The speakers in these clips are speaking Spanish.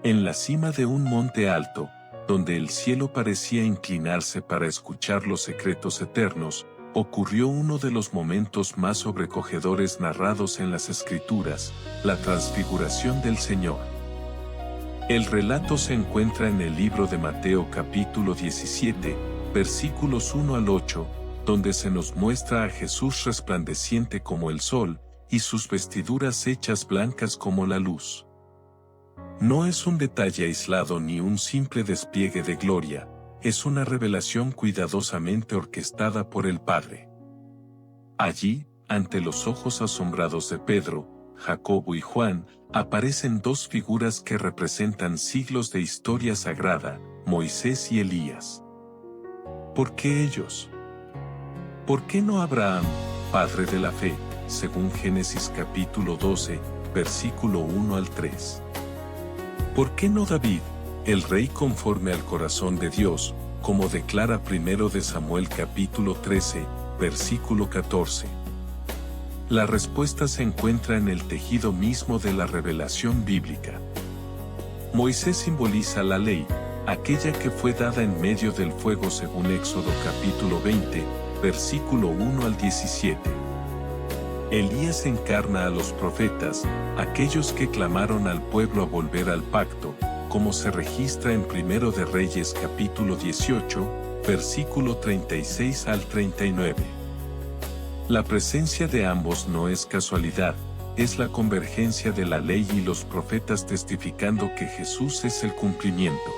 En la cima de un monte alto, donde el cielo parecía inclinarse para escuchar los secretos eternos, ocurrió uno de los momentos más sobrecogedores narrados en las Escrituras, la transfiguración del Señor. El relato se encuentra en el libro de Mateo capítulo 17, versículos 1 al 8, donde se nos muestra a Jesús resplandeciente como el sol, y sus vestiduras hechas blancas como la luz. No es un detalle aislado ni un simple despliegue de gloria, es una revelación cuidadosamente orquestada por el Padre. Allí, ante los ojos asombrados de Pedro, Jacobo y Juan, aparecen dos figuras que representan siglos de historia sagrada, Moisés y Elías. ¿Por qué ellos? ¿Por qué no Abraham, padre de la fe, según Génesis capítulo 12, versículo 1 al 3? ¿Por qué no David, el rey conforme al corazón de Dios, como declara 1 de Samuel capítulo 13, versículo 14? La respuesta se encuentra en el tejido mismo de la revelación bíblica. Moisés simboliza la ley, aquella que fue dada en medio del fuego según Éxodo capítulo 20, versículo 1 al 17. Elías encarna a los profetas, aquellos que clamaron al pueblo a volver al pacto, como se registra en 1 de Reyes capítulo 18, versículo 36 al 39. La presencia de ambos no es casualidad, es la convergencia de la ley y los profetas testificando que Jesús es el cumplimiento.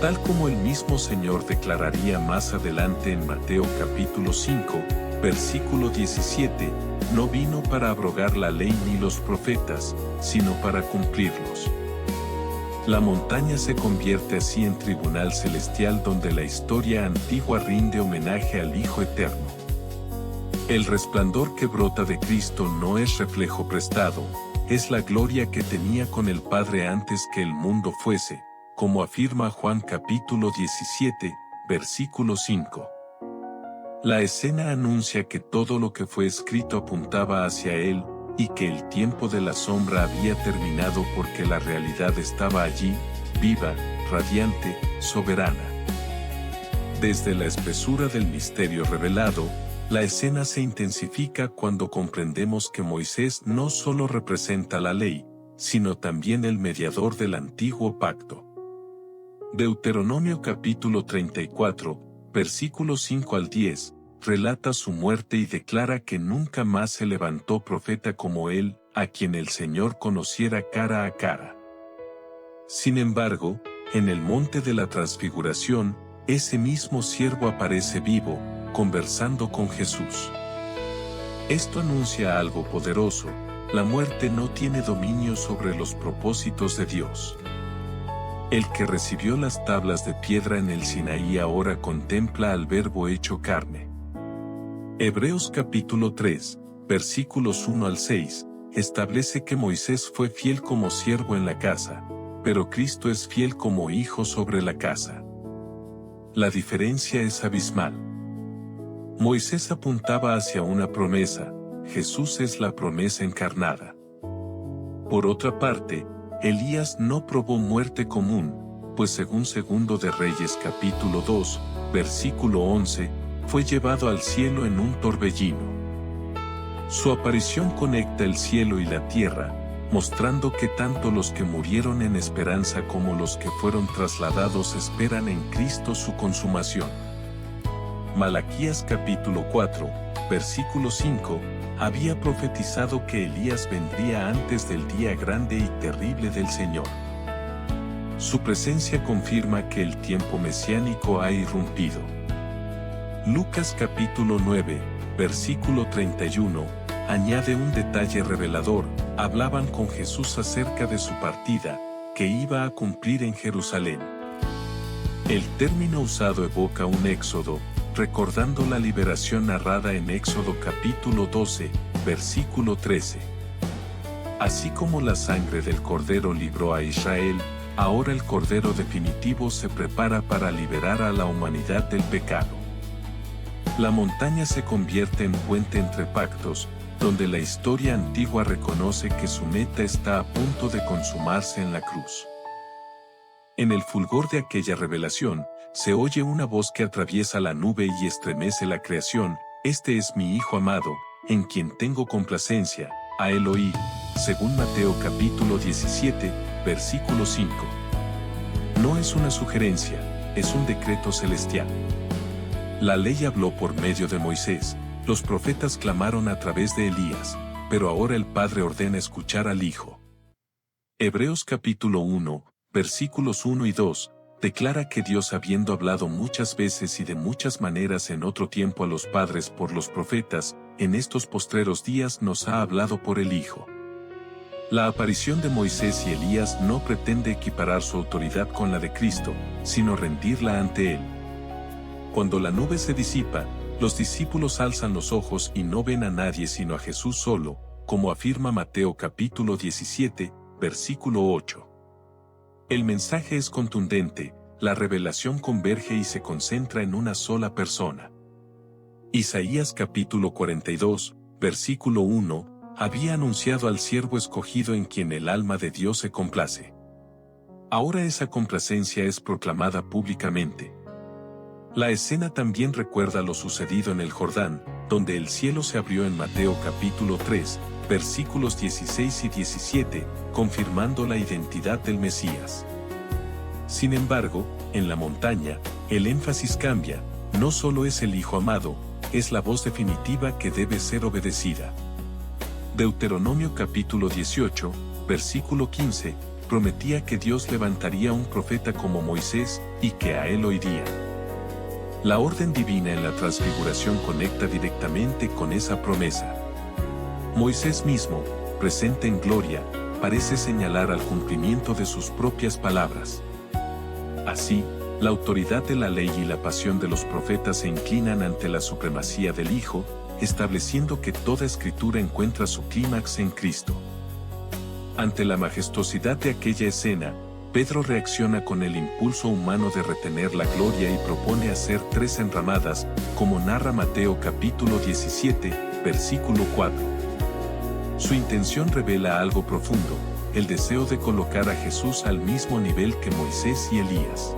Tal como el mismo Señor declararía más adelante en Mateo capítulo 5, versículo 17, no vino para abrogar la ley ni los profetas, sino para cumplirlos. La montaña se convierte así en tribunal celestial donde la historia antigua rinde homenaje al Hijo Eterno. El resplandor que brota de Cristo no es reflejo prestado, es la gloria que tenía con el Padre antes que el mundo fuese, como afirma Juan capítulo 17, versículo 5. La escena anuncia que todo lo que fue escrito apuntaba hacia Él, y que el tiempo de la sombra había terminado porque la realidad estaba allí, viva, radiante, soberana. Desde la espesura del misterio revelado, la escena se intensifica cuando comprendemos que Moisés no solo representa la ley, sino también el mediador del antiguo pacto. Deuteronomio capítulo 34, versículos 5 al 10, relata su muerte y declara que nunca más se levantó profeta como él, a quien el Señor conociera cara a cara. Sin embargo, en el monte de la transfiguración, ese mismo siervo aparece vivo, conversando con Jesús. Esto anuncia algo poderoso: la muerte no tiene dominio sobre los propósitos de Dios. El que recibió las tablas de piedra en el Sinaí ahora contempla al Verbo hecho carne. Hebreos capítulo 3, versículos 1 al 6, establece que Moisés fue fiel como siervo en la casa, pero Cristo es fiel como hijo sobre la casa. La diferencia es abismal. Moisés apuntaba hacia una promesa, Jesús es la promesa encarnada. Por otra parte, Elías no probó muerte común, pues según 2 de Reyes capítulo 2, versículo 11, fue llevado al cielo en un torbellino. Su aparición conecta el cielo y la tierra, mostrando que tanto los que murieron en esperanza como los que fueron trasladados esperan en Cristo su consumación. Malaquías capítulo 4, versículo 5, había profetizado que Elías vendría antes del día grande y terrible del Señor. Su presencia confirma que el tiempo mesiánico ha irrumpido. Lucas capítulo 9, versículo 31, añade un detalle revelador: hablaban con Jesús acerca de su partida, que iba a cumplir en Jerusalén. El término usado evoca un éxodo, recordando la liberación narrada en Éxodo capítulo 12, versículo 13. Así como la sangre del Cordero libró a Israel, ahora el Cordero definitivo se prepara para liberar a la humanidad del pecado. La montaña se convierte en puente entre pactos, donde la historia antigua reconoce que su meta está a punto de consumarse en la cruz. En el fulgor de aquella revelación, se oye una voz que atraviesa la nube y estremece la creación: «Este es mi Hijo amado, en quien tengo complacencia, a él oíd», según Mateo capítulo 17, versículo 5. No es una sugerencia, es un decreto celestial. La ley habló por medio de Moisés, los profetas clamaron a través de Elías, pero ahora el Padre ordena escuchar al Hijo. Hebreos capítulo 1, versículos 1 y 2, declara que Dios, habiendo hablado muchas veces y de muchas maneras en otro tiempo a los padres por los profetas, en estos postreros días nos ha hablado por el Hijo. La aparición de Moisés y Elías no pretende equiparar su autoridad con la de Cristo, sino rendirla ante Él. Cuando la nube se disipa, los discípulos alzan los ojos y no ven a nadie sino a Jesús solo, como afirma Mateo capítulo 17, versículo 8. El mensaje es contundente, la revelación converge y se concentra en una sola persona. Isaías capítulo 42, versículo 1, había anunciado al siervo escogido en quien el alma de Dios se complace. Ahora esa complacencia es proclamada públicamente. La escena también recuerda lo sucedido en el Jordán, donde el cielo se abrió en Mateo capítulo 3, versículos 16 y 17, confirmando la identidad del Mesías. Sin embargo, en la montaña, el énfasis cambia, no solo es el Hijo amado, es la voz definitiva que debe ser obedecida. Deuteronomio capítulo 18, versículo 15, prometía que Dios levantaría un profeta como Moisés, y que a él oiría. La orden divina en la transfiguración conecta directamente con esa promesa. Moisés mismo, presente en gloria, parece señalar al cumplimiento de sus propias palabras. Así, la autoridad de la ley y la pasión de los profetas se inclinan ante la supremacía del Hijo, estableciendo que toda escritura encuentra su clímax en Cristo. Ante la majestuosidad de aquella escena, Pedro reacciona con el impulso humano de retener la gloria y propone hacer 3 enramadas, como narra Mateo capítulo 17, versículo 4. Su intención revela algo profundo, el deseo de colocar a Jesús al mismo nivel que Moisés y Elías.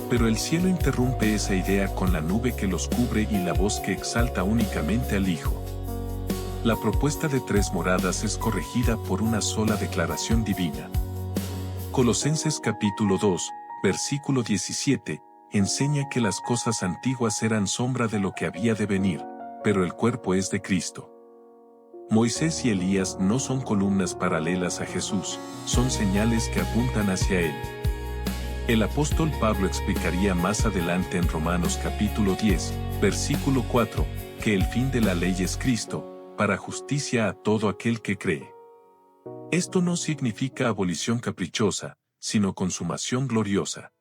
Pero el cielo interrumpe esa idea con la nube que los cubre y la voz que exalta únicamente al Hijo. La propuesta de 3 moradas es corregida por una sola declaración divina. Colosenses capítulo 2, versículo 17, enseña que las cosas antiguas eran sombra de lo que había de venir, pero el cuerpo es de Cristo. Moisés y Elías no son columnas paralelas a Jesús, son señales que apuntan hacia Él. El apóstol Pablo explicaría más adelante en Romanos capítulo 10, versículo 4, que el fin de la ley es Cristo, para justicia a todo aquel que cree. Esto no significa abolición caprichosa, sino consumación gloriosa.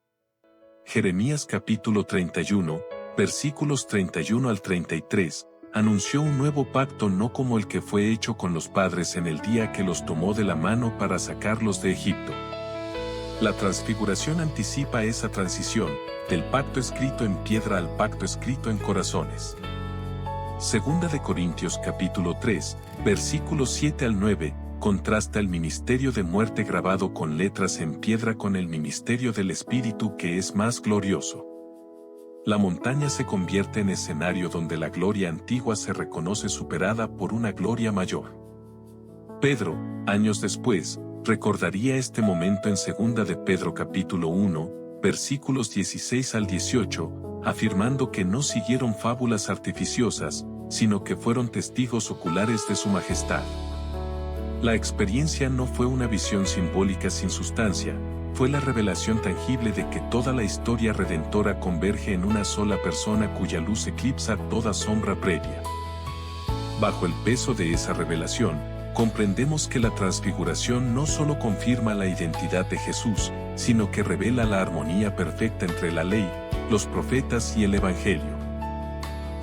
Jeremías capítulo 31, versículos 31 al 33, anunció un nuevo pacto no como el que fue hecho con los padres en el día que los tomó de la mano para sacarlos de Egipto. La transfiguración anticipa esa transición, del pacto escrito en piedra al pacto escrito en corazones. Segunda de Corintios capítulo 3, versículos 7 al 9, contrasta el ministerio de muerte grabado con letras en piedra con el ministerio del Espíritu que es más glorioso. La montaña se convierte en escenario donde la gloria antigua se reconoce superada por una gloria mayor. Pedro, años después, recordaría este momento en 2 de Pedro capítulo 1, versículos 16 al 18, afirmando que no siguieron fábulas artificiosas, sino que fueron testigos oculares de su majestad. La experiencia no fue una visión simbólica sin sustancia, fue la revelación tangible de que toda la historia redentora converge en una sola persona cuya luz eclipsa toda sombra previa. Bajo el peso de esa revelación, comprendemos que la transfiguración no solo confirma la identidad de Jesús, sino que revela la armonía perfecta entre la ley, los profetas y el Evangelio.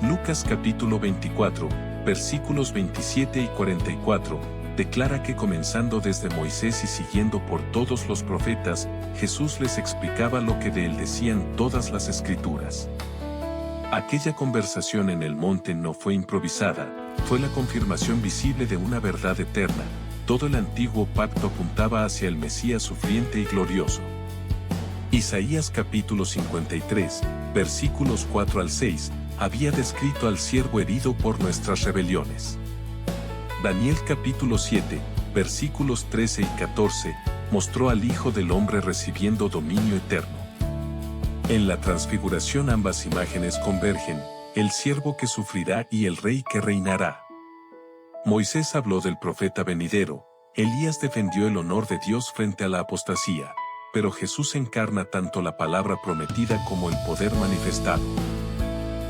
Lucas capítulo 24, versículos 27 y 44, declara que comenzando desde Moisés y siguiendo por todos los profetas, Jesús les explicaba lo que de él decían todas las Escrituras. Aquella conversación en el monte no fue improvisada, fue la confirmación visible de una verdad eterna. Todo el antiguo pacto apuntaba hacia el Mesías sufriente y glorioso. Isaías capítulo 53, versículos 4 al 6, había descrito al siervo herido por nuestras rebeliones. Daniel capítulo 7, versículos 13 y 14, mostró al Hijo del Hombre recibiendo dominio eterno. En la transfiguración ambas imágenes convergen, el siervo que sufrirá y el rey que reinará. Moisés habló del profeta venidero, Elías defendió el honor de Dios frente a la apostasía, pero Jesús encarna tanto la palabra prometida como el poder manifestado.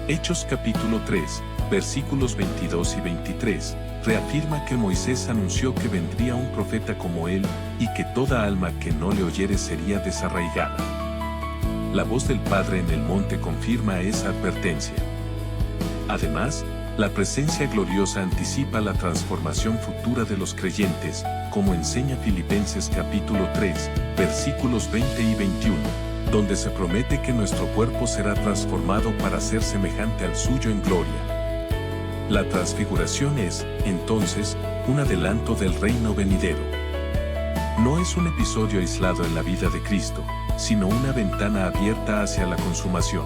Hechos capítulo 3, versículos 22 y 23, reafirma que Moisés anunció que vendría un profeta como él, y que toda alma que no le oyere sería desarraigada. La voz del Padre en el monte confirma esa advertencia. Además, la presencia gloriosa anticipa la transformación futura de los creyentes, como enseña Filipenses capítulo 3, versículos 20 y 21, donde se promete que nuestro cuerpo será transformado para ser semejante al suyo en gloria. La transfiguración es, entonces, un adelanto del reino venidero. No es un episodio aislado en la vida de Cristo, sino una ventana abierta hacia la consumación.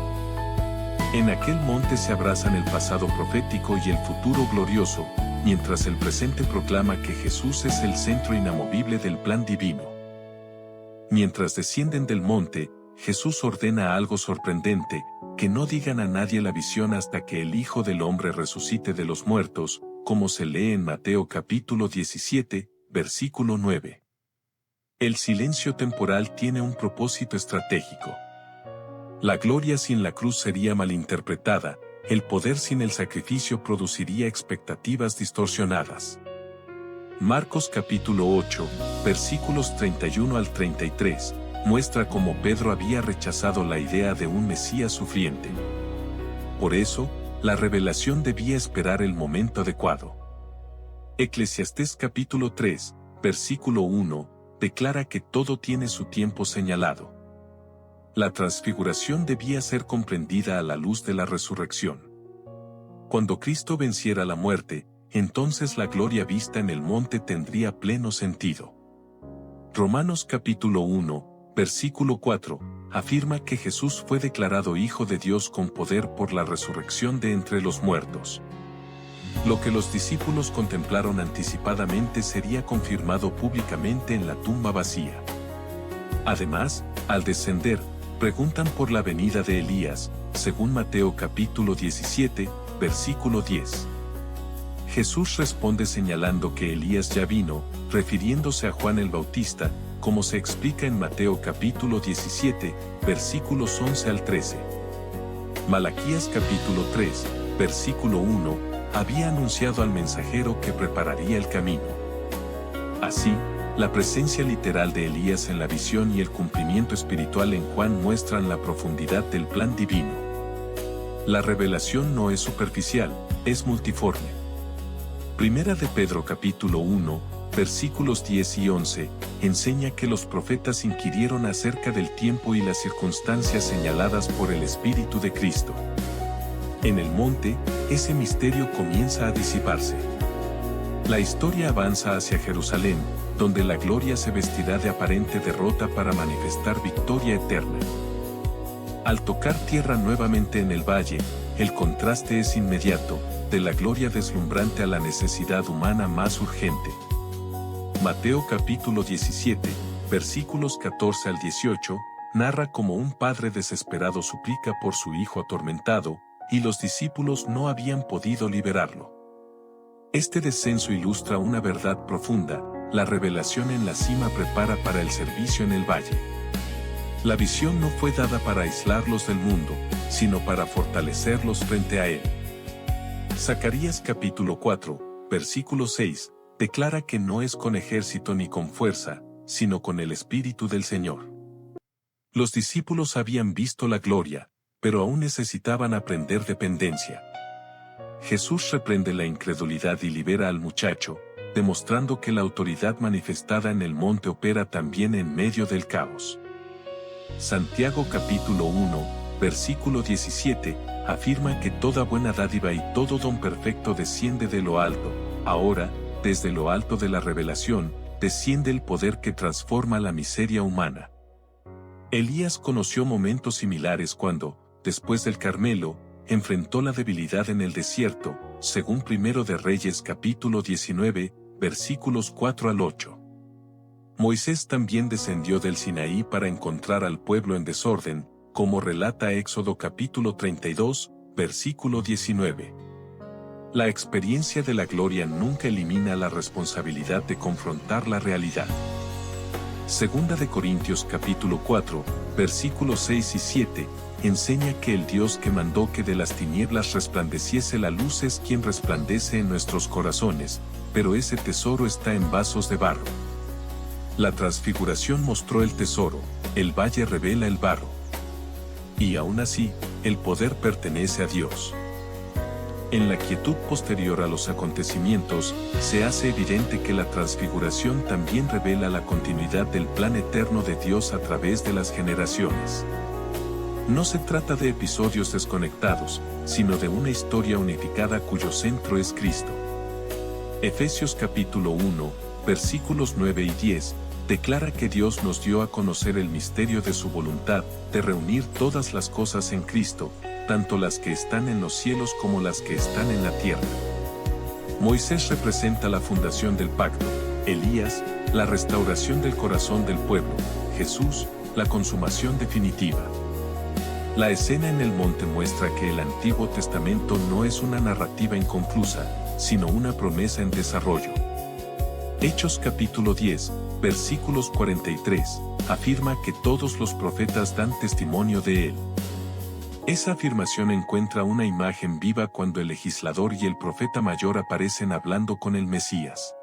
En aquel monte se abrazan el pasado profético y el futuro glorioso, mientras el presente proclama que Jesús es el centro inamovible del plan divino. Mientras descienden del monte, Jesús ordena algo sorprendente, que no digan a nadie la visión hasta que el Hijo del Hombre resucite de los muertos, como se lee en Mateo capítulo 17, versículo 9. El silencio temporal tiene un propósito estratégico. La gloria sin la cruz sería malinterpretada, el poder sin el sacrificio produciría expectativas distorsionadas. Marcos capítulo 8, versículos 31 al 33, muestra cómo Pedro había rechazado la idea de un Mesías sufriente. Por eso, la revelación debía esperar el momento adecuado. Eclesiastés capítulo 3, versículo 1, declara que todo tiene su tiempo señalado. La transfiguración debía ser comprendida a la luz de la resurrección. Cuando Cristo venciera la muerte, entonces la gloria vista en el monte tendría pleno sentido. Romanos capítulo 1, versículo 4, afirma que Jesús fue declarado Hijo de Dios con poder por la resurrección de entre los muertos. Lo que los discípulos contemplaron anticipadamente sería confirmado públicamente en la tumba vacía. Además, al descender, preguntan por la venida de Elías, según Mateo capítulo 17, versículo 10. Jesús responde señalando que Elías ya vino, refiriéndose a Juan el Bautista, como se explica en Mateo capítulo 17, versículos 11 al 13. Malaquías capítulo 3, versículo 1, había anunciado al mensajero que prepararía el camino. Así, la presencia literal de Elías en la visión y el cumplimiento espiritual en Juan muestran la profundidad del plan divino. La revelación no es superficial, es multiforme. Primera de Pedro capítulo 1, versículos 10 y 11, enseña que los profetas inquirieron acerca del tiempo y las circunstancias señaladas por el Espíritu de Cristo. En el monte, ese misterio comienza a disiparse. La historia avanza hacia Jerusalén, donde la gloria se vestirá de aparente derrota para manifestar victoria eterna. Al tocar tierra nuevamente en el valle, el contraste es inmediato, de la gloria deslumbrante a la necesidad humana más urgente. Mateo capítulo 17, versículos 14 al 18, narra cómo un padre desesperado suplica por su hijo atormentado, y los discípulos no habían podido liberarlo. Este descenso ilustra una verdad profunda: la revelación en la cima prepara para el servicio en el valle. La visión no fue dada para aislarlos del mundo, sino para fortalecerlos frente a él. Zacarías capítulo 4, versículo 6, declara que no es con ejército ni con fuerza, sino con el Espíritu del Señor. Los discípulos habían visto la gloria, pero aún necesitaban aprender dependencia. Jesús reprende la incredulidad y libera al muchacho, demostrando que la autoridad manifestada en el monte opera también en medio del caos. Santiago capítulo 1, versículo 17, afirma que toda buena dádiva y todo don perfecto desciende de lo alto. Ahora, desde lo alto de la revelación, desciende el poder que transforma la miseria humana. Elías conoció momentos similares cuando, después del Carmelo, enfrentó la debilidad en el desierto, según 1 de Reyes capítulo 19, versículos 4 al 8. Moisés también descendió del Sinaí para encontrar al pueblo en desorden, como relata Éxodo capítulo 32, versículo 19. La experiencia de la gloria nunca elimina la responsabilidad de confrontar la realidad. Segunda de Corintios capítulo 4, versículos 6 y 7, enseña que el Dios que mandó que de las tinieblas resplandeciese la luz es quien resplandece en nuestros corazones, pero ese tesoro está en vasos de barro. La transfiguración mostró el tesoro, el valle revela el barro. Y aún así, el poder pertenece a Dios. En la quietud posterior a los acontecimientos, se hace evidente que la transfiguración también revela la continuidad del plan eterno de Dios a través de las generaciones. No se trata de episodios desconectados, sino de una historia unificada cuyo centro es Cristo. Efesios capítulo 1, versículos 9 y 10, declara que Dios nos dio a conocer el misterio de su voluntad, de reunir todas las cosas en Cristo, tanto las que están en los cielos como las que están en la tierra. Moisés representa la fundación del pacto, Elías, la restauración del corazón del pueblo, Jesús, la consumación definitiva. La escena en el monte muestra que el Antiguo Testamento no es una narrativa inconclusa, sino una promesa en desarrollo. Hechos capítulo 10, versículos 43, afirma que todos los profetas dan testimonio de él. Esa afirmación encuentra una imagen viva cuando el legislador y el profeta mayor aparecen hablando con el Mesías.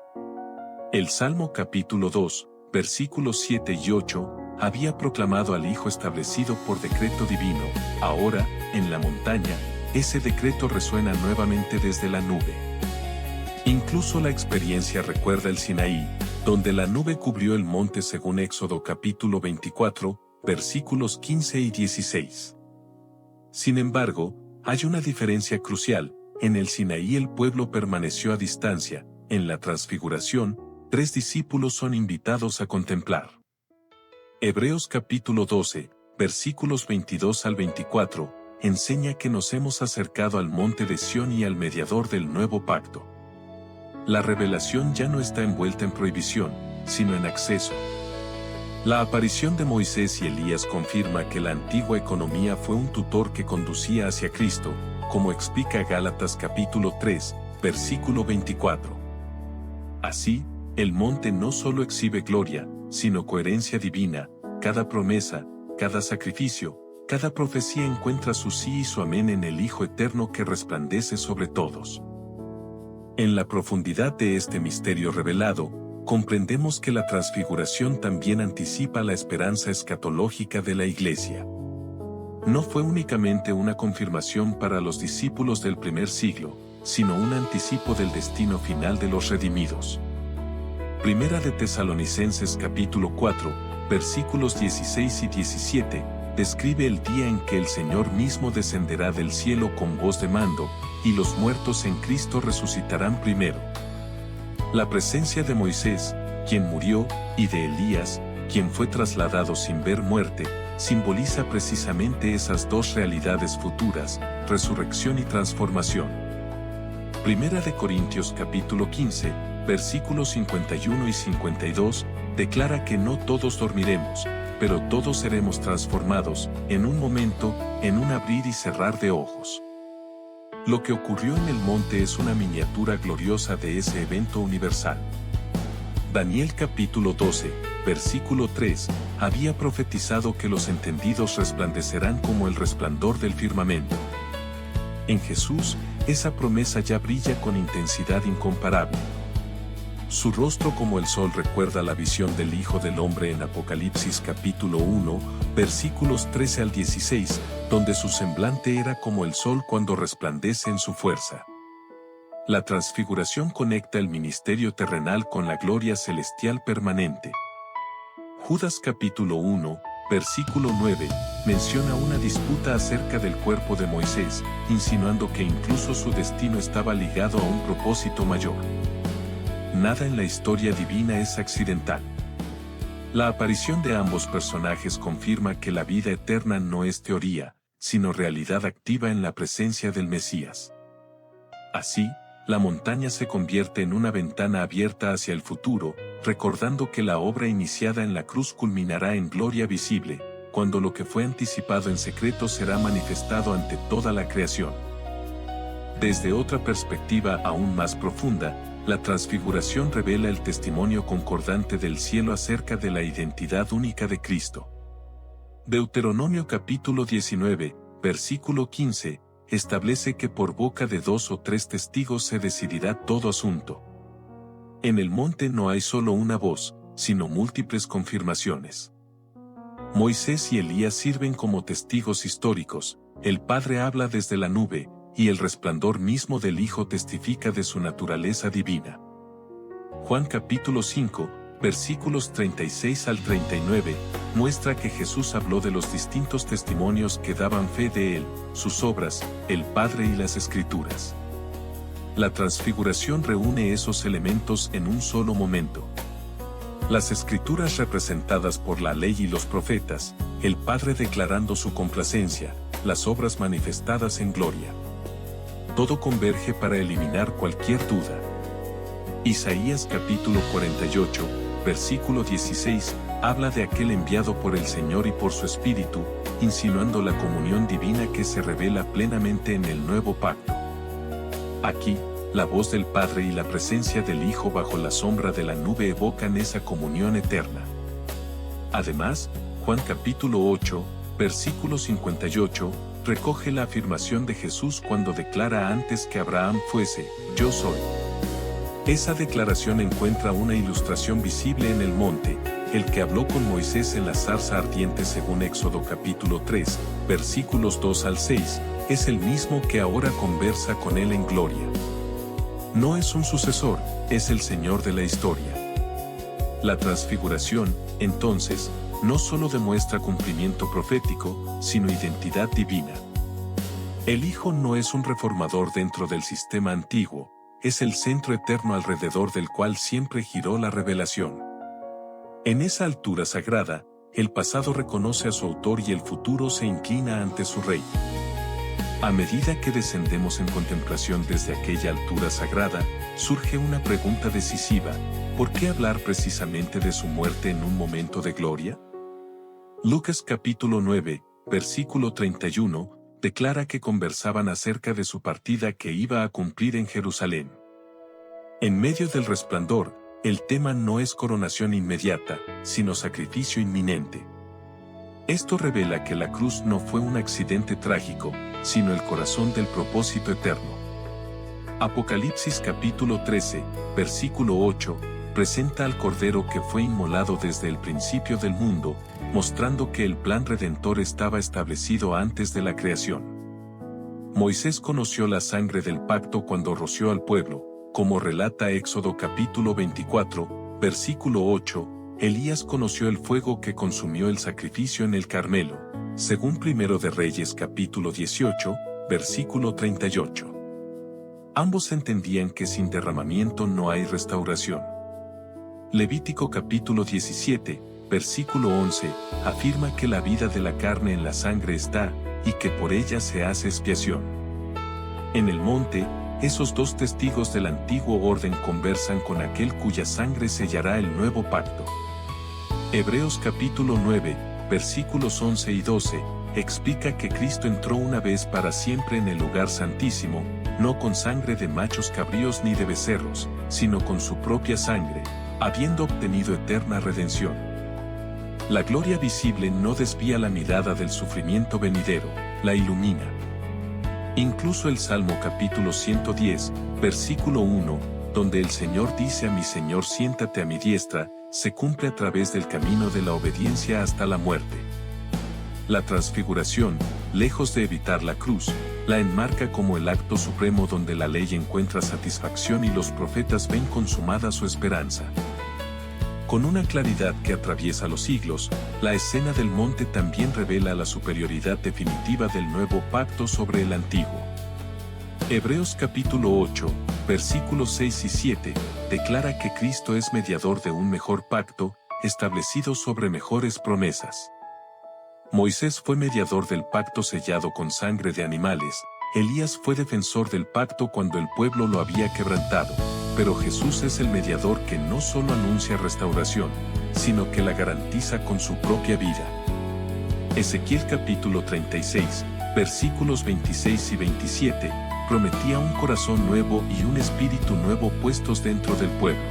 El Salmo capítulo 2, versículos 7 y 8, había proclamado al Hijo establecido por decreto divino. Ahora, en la montaña, ese decreto resuena nuevamente desde la nube. Incluso la experiencia recuerda el Sinaí, donde la nube cubrió el monte según Éxodo capítulo 24, versículos 15 y 16. Sin embargo, hay una diferencia crucial: en el Sinaí el pueblo permaneció a distancia, en la transfiguración, 3 discípulos son invitados a contemplar. Hebreos capítulo 12, versículos 22 al 24, enseña que nos hemos acercado al monte de Sión y al mediador del nuevo pacto. La revelación ya no está envuelta en prohibición, sino en acceso. La aparición de Moisés y Elías confirma que la antigua economía fue un tutor que conducía hacia Cristo, como explica Gálatas capítulo 3, versículo 24. Así, el monte no solo exhibe gloria, sino coherencia divina. Cada promesa, cada sacrificio, cada profecía encuentra su sí y su amén en el Hijo eterno que resplandece sobre todos. En la profundidad de este misterio revelado, comprendemos que la transfiguración también anticipa la esperanza escatológica de la Iglesia. No fue únicamente una confirmación para los discípulos del primer siglo, sino un anticipo del destino final de los redimidos. Primera de Tesalonicenses capítulo 4, versículos 16 y 17, describe el día en que el Señor mismo descenderá del cielo con voz de mando, y los muertos en Cristo resucitarán primero. La presencia de Moisés, quien murió, y de Elías, quien fue trasladado sin ver muerte, simboliza precisamente esas dos realidades futuras, resurrección y transformación. Primera de Corintios capítulo 15, versículos 51 y 52, declara que no todos dormiremos, pero todos seremos transformados, en un momento, en un abrir y cerrar de ojos. Lo que ocurrió en el monte es una miniatura gloriosa de ese evento universal. Daniel capítulo 12, versículo 3, había profetizado que los entendidos resplandecerán como el resplandor del firmamento. En Jesús, esa promesa ya brilla con intensidad incomparable. Su rostro como el sol recuerda la visión del Hijo del Hombre en Apocalipsis capítulo 1, versículos 13 al 16, donde su semblante era como el sol cuando resplandece en su fuerza. La transfiguración conecta el ministerio terrenal con la gloria celestial permanente. Judas capítulo 1, versículo 9, menciona una disputa acerca del cuerpo de Moisés, insinuando que incluso su destino estaba ligado a un propósito mayor. Nada en la historia divina es accidental. La aparición de ambos personajes confirma que la vida eterna no es teoría, sino realidad activa en la presencia del Mesías. Así, la montaña se convierte en una ventana abierta hacia el futuro, recordando que la obra iniciada en la cruz culminará en gloria visible, cuando lo que fue anticipado en secreto será manifestado ante toda la creación. Desde otra perspectiva aún más profunda, la transfiguración revela el testimonio concordante del cielo acerca de la identidad única de Cristo. Deuteronomio capítulo 19, versículo 15, establece que por boca de 2 o 3 testigos se decidirá todo asunto. En el monte no hay solo una voz, sino múltiples confirmaciones. Moisés y Elías sirven como testigos históricos, el Padre habla desde la nube, y el resplandor mismo del Hijo testifica de su naturaleza divina. Juan capítulo 5, versículos 36 al 39, muestra que Jesús habló de los distintos testimonios que daban fe de Él, sus obras, el Padre y las Escrituras. La transfiguración reúne esos elementos en un solo momento. Las Escrituras representadas por la ley y los profetas, el Padre declarando su complacencia, las obras manifestadas en gloria. Todo converge para eliminar cualquier duda. Isaías capítulo 48, versículo 16, habla de aquel enviado por el Señor y por su Espíritu, insinuando la comunión divina que se revela plenamente en el nuevo pacto. Aquí, la voz del Padre y la presencia del Hijo bajo la sombra de la nube evocan esa comunión eterna. Además, Juan capítulo 8, versículo 58, recoge la afirmación de Jesús cuando declara antes que Abraham fuese, yo soy. Esa declaración encuentra una ilustración visible en el monte, el que habló con Moisés en la zarza ardiente según Éxodo capítulo 3, versículos 2 al 6, es el mismo que ahora conversa con él en gloria. No es un sucesor, es el Señor de la historia. La transfiguración, entonces, no solo demuestra cumplimiento profético, sino identidad divina. El Hijo no es un reformador dentro del sistema antiguo, es el centro eterno alrededor del cual siempre giró la revelación. En esa altura sagrada, el pasado reconoce a su autor y el futuro se inclina ante su rey. A medida que descendemos en contemplación desde aquella altura sagrada, surge una pregunta decisiva: ¿por qué hablar precisamente de su muerte en un momento de gloria? Lucas capítulo 9, versículo 31, declara que conversaban acerca de su partida que iba a cumplir en Jerusalén. En medio del resplandor, el tema no es coronación inmediata, sino sacrificio inminente. Esto revela que la cruz no fue un accidente trágico, sino el corazón del propósito eterno. Apocalipsis capítulo 13, versículo 8, presenta al Cordero que fue inmolado desde el principio del mundo, mostrando que el plan redentor estaba establecido antes de la creación. Moisés conoció la sangre del pacto cuando roció al pueblo, como relata Éxodo capítulo 24, versículo 8, Elías conoció el fuego que consumió el sacrificio en el Carmelo, según Primero de Reyes capítulo 18, versículo 38. Ambos entendían que sin derramamiento no hay restauración. Levítico capítulo 17, versículo 11, afirma que la vida de la carne en la sangre está, y que por ella se hace expiación. En el monte, esos dos testigos del antiguo orden conversan con aquel cuya sangre sellará el nuevo pacto. Hebreos capítulo 9, versículos 11 y 12, explica que Cristo entró una vez para siempre en el lugar santísimo, no con sangre de machos cabríos ni de becerros, sino con su propia sangre, habiendo obtenido eterna redención. La gloria visible no desvía la mirada del sufrimiento venidero, la ilumina. Incluso el Salmo capítulo 110, versículo 1, donde el Señor dice a mi Señor siéntate a mi diestra, se cumple a través del camino de la obediencia hasta la muerte. La transfiguración, lejos de evitar la cruz, la enmarca como el acto supremo donde la ley encuentra satisfacción y los profetas ven consumada su esperanza. Con una claridad que atraviesa los siglos, la escena del monte también revela la superioridad definitiva del nuevo pacto sobre el antiguo. Hebreos capítulo 8, versículos 6 y 7, declara que Cristo es mediador de un mejor pacto, establecido sobre mejores promesas. Moisés fue mediador del pacto sellado con sangre de animales, Elías fue defensor del pacto cuando el pueblo lo había quebrantado, pero Jesús es el mediador que no solo anuncia restauración, sino que la garantiza con su propia vida. Ezequiel capítulo 36, versículos 26 y 27, prometía un corazón nuevo y un espíritu nuevo puestos dentro del pueblo.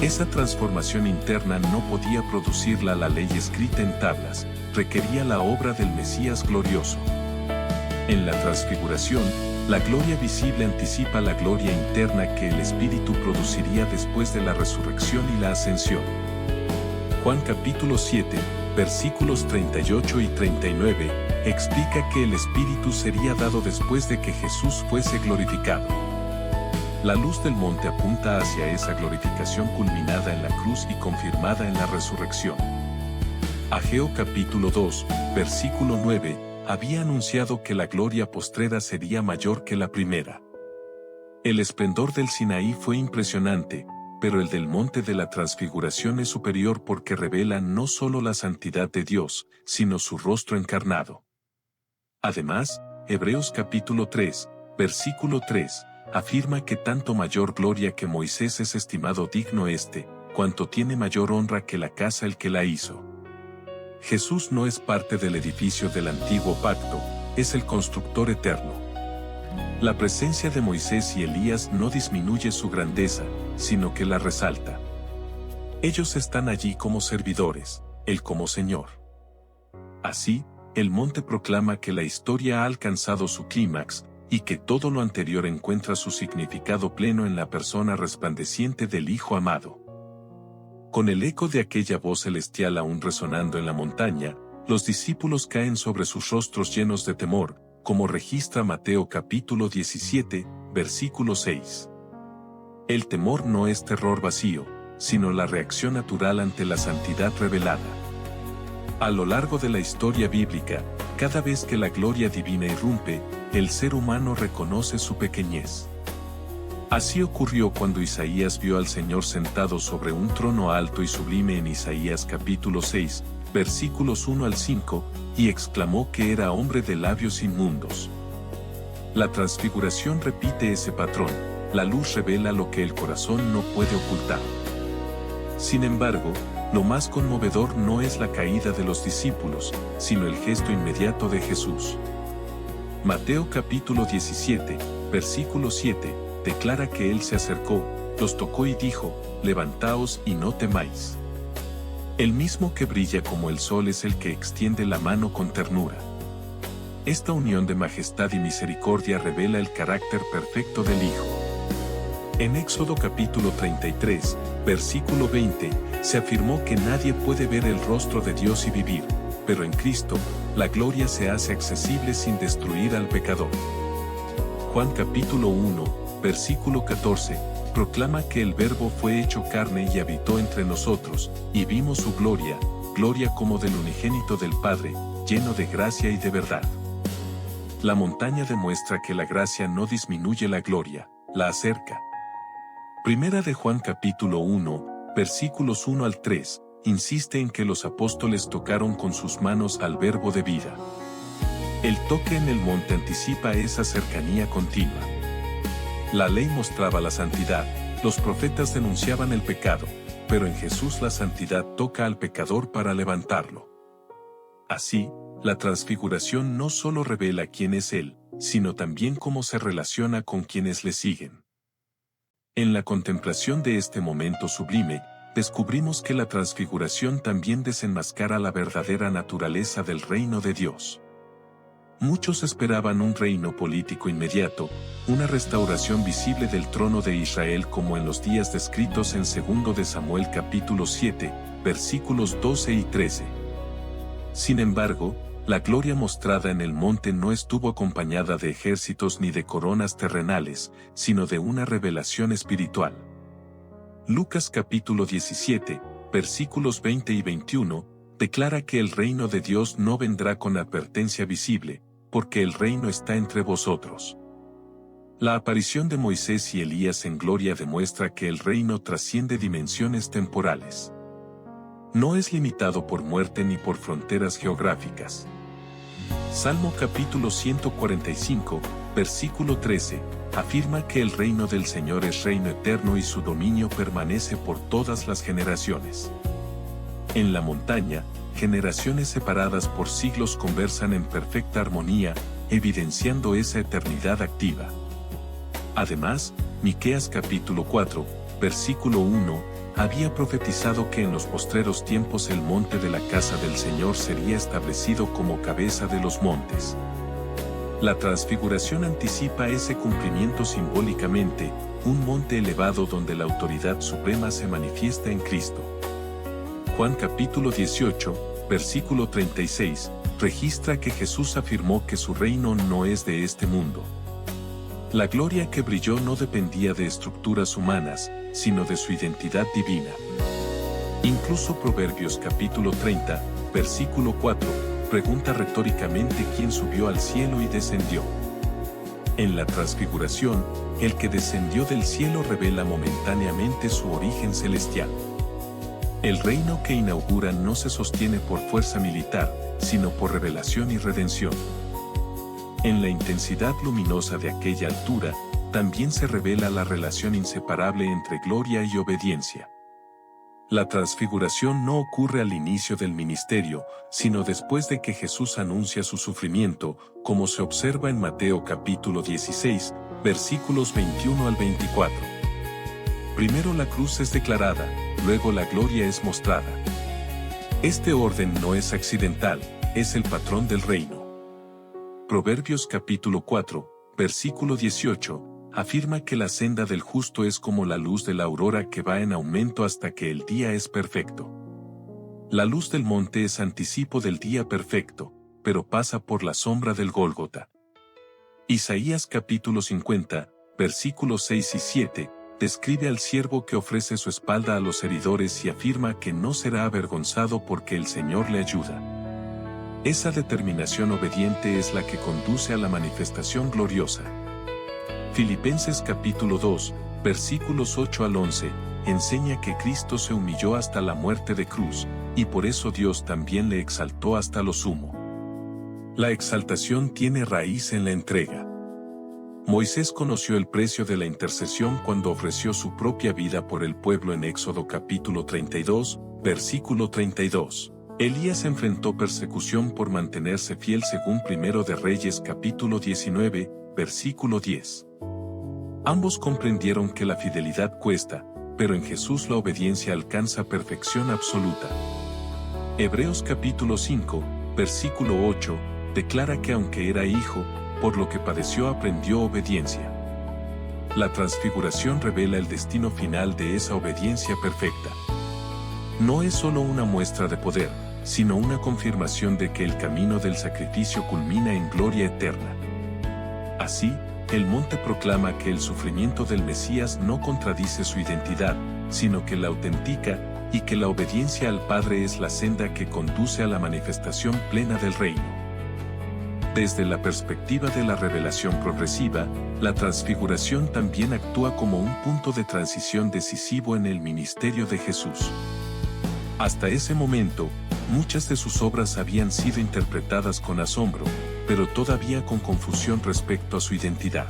Esa transformación interna no podía producirla la ley escrita en tablas, requería la obra del Mesías glorioso. En la transfiguración, la gloria visible anticipa la gloria interna que el Espíritu produciría después de la resurrección y la ascensión. Juan capítulo 7, versículos 38 y 39, explica que el Espíritu sería dado después de que Jesús fuese glorificado. La luz del monte apunta hacia esa glorificación culminada en la cruz y confirmada en la resurrección. Ageo capítulo 2, versículo 9, había anunciado que la gloria postrera sería mayor que la primera. El esplendor del Sinaí fue impresionante, pero el del monte de la transfiguración es superior porque revela no solo la santidad de Dios, sino su rostro encarnado. Además, Hebreos capítulo 3, versículo 3, afirma que tanto mayor gloria que Moisés es estimado digno cuanto tiene mayor honra que la casa el que la hizo. Jesús no es parte del edificio del antiguo pacto, es el constructor eterno. La presencia de Moisés y Elías no disminuye su grandeza, sino que la resalta. Ellos están allí como servidores, él como Señor. Así, el monte proclama que la historia ha alcanzado su clímax, y que todo lo anterior encuentra su significado pleno en la persona resplandeciente del Hijo amado. Con el eco de aquella voz celestial aún resonando en la montaña, los discípulos caen sobre sus rostros llenos de temor, como registra Mateo capítulo 17, versículo 6. El temor no es terror vacío, sino la reacción natural ante la santidad revelada. A lo largo de la historia bíblica, cada vez que la gloria divina irrumpe, el ser humano reconoce su pequeñez. Así ocurrió cuando Isaías vio al Señor sentado sobre un trono alto y sublime en Isaías capítulo 6, versículos 1 al 5, y exclamó que era hombre de labios inmundos. La transfiguración repite ese patrón, la luz revela lo que el corazón no puede ocultar. Sin embargo, lo más conmovedor no es la caída de los discípulos, sino el gesto inmediato de Jesús. Mateo capítulo 17, versículo 7, declara que Él se acercó, los tocó y dijo, levantaos y no temáis. El mismo que brilla como el sol es el que extiende la mano con ternura. Esta unión de majestad y misericordia revela el carácter perfecto del Hijo. En Éxodo capítulo 33, versículo 20, se afirmó que nadie puede ver el rostro de Dios y vivir, pero en Cristo, la gloria se hace accesible sin destruir al pecador. Juan capítulo 1, versículo 14, proclama que el Verbo fue hecho carne y habitó entre nosotros, y vimos su gloria, gloria como del unigénito del Padre, lleno de gracia y de verdad. La montaña demuestra que la gracia no disminuye la gloria, la acerca. Primera de Juan capítulo 1, versículos 1 al 3, insiste en que los apóstoles tocaron con sus manos al Verbo de vida. El toque en el monte anticipa esa cercanía continua. La ley mostraba la santidad, los profetas denunciaban el pecado, pero en Jesús la santidad toca al pecador para levantarlo. Así, la transfiguración no solo revela quién es Él, sino también cómo se relaciona con quienes le siguen. En la contemplación de este momento sublime, descubrimos que la transfiguración también desenmascara la verdadera naturaleza del reino de Dios. Muchos esperaban un reino político inmediato, una restauración visible del trono de Israel como en los días descritos en 2 de Samuel capítulo 7, versículos 12 y 13. Sin embargo, la gloria mostrada en el monte no estuvo acompañada de ejércitos ni de coronas terrenales, sino de una revelación espiritual. Lucas capítulo 17, versículos 20 y 21, declara que el reino de Dios no vendrá con advertencia visible, porque el reino está entre vosotros. La aparición de Moisés y Elías en gloria demuestra que el reino trasciende dimensiones temporales. No es limitado por muerte ni por fronteras geográficas. Salmo capítulo 145, versículo 13, afirma que el reino del Señor es reino eterno y su dominio permanece por todas las generaciones. En la montaña, generaciones separadas por siglos conversan en perfecta armonía, evidenciando esa eternidad activa. Además, Miqueas capítulo 4, versículo 1, había profetizado que en los postreros tiempos el monte de la casa del Señor sería establecido como cabeza de los montes. La transfiguración anticipa ese cumplimiento simbólicamente, un monte elevado donde la autoridad suprema se manifiesta en Cristo. Juan capítulo 18, versículo 36, registra que Jesús afirmó que su reino no es de este mundo. La gloria que brilló no dependía de estructuras humanas, sino de su identidad divina. Incluso Proverbios capítulo 30, versículo 4, pregunta retóricamente quién subió al cielo y descendió. En la transfiguración, el que descendió del cielo revela momentáneamente su origen celestial. El reino que inaugura no se sostiene por fuerza militar, sino por revelación y redención. En la intensidad luminosa de aquella altura, también se revela la relación inseparable entre gloria y obediencia. La transfiguración no ocurre al inicio del ministerio, sino después de que Jesús anuncia su sufrimiento, como se observa en Mateo capítulo 16, versículos 21 al 24. Primero la cruz es declarada, luego la gloria es mostrada. Este orden no es accidental, es el patrón del reino. Proverbios capítulo 4, versículo 18, afirma que la senda del justo es como la luz de la aurora que va en aumento hasta que el día es perfecto. La luz del monte es anticipo del día perfecto, pero pasa por la sombra del Gólgota. Isaías capítulo 50, versículos 6 y 7, describe al siervo que ofrece su espalda a los heridores y afirma que no será avergonzado porque el Señor le ayuda. Esa determinación obediente es la que conduce a la manifestación gloriosa. Filipenses capítulo 2, versículos 8 al 11, enseña que Cristo se humilló hasta la muerte de cruz, y por eso Dios también le exaltó hasta lo sumo. La exaltación tiene raíz en la entrega. Moisés conoció el precio de la intercesión cuando ofreció su propia vida por el pueblo en Éxodo capítulo 32, versículo 32. Elías enfrentó persecución por mantenerse fiel según Primero de Reyes capítulo 19, versículo 10. Ambos comprendieron que la fidelidad cuesta, pero en Jesús la obediencia alcanza perfección absoluta. Hebreos capítulo 5, versículo 8, declara que aunque era hijo, por lo que padeció aprendió obediencia. La transfiguración revela el destino final de esa obediencia perfecta. No es solo una muestra de poder, sino una confirmación de que el camino del sacrificio culmina en gloria eterna. Así, el monte proclama que el sufrimiento del Mesías no contradice su identidad, sino que la autentica, y que la obediencia al Padre es la senda que conduce a la manifestación plena del reino. Desde la perspectiva de la revelación progresiva, la transfiguración también actúa como un punto de transición decisivo en el ministerio de Jesús. Hasta ese momento, muchas de sus obras habían sido interpretadas con asombro, pero todavía con confusión respecto a su identidad.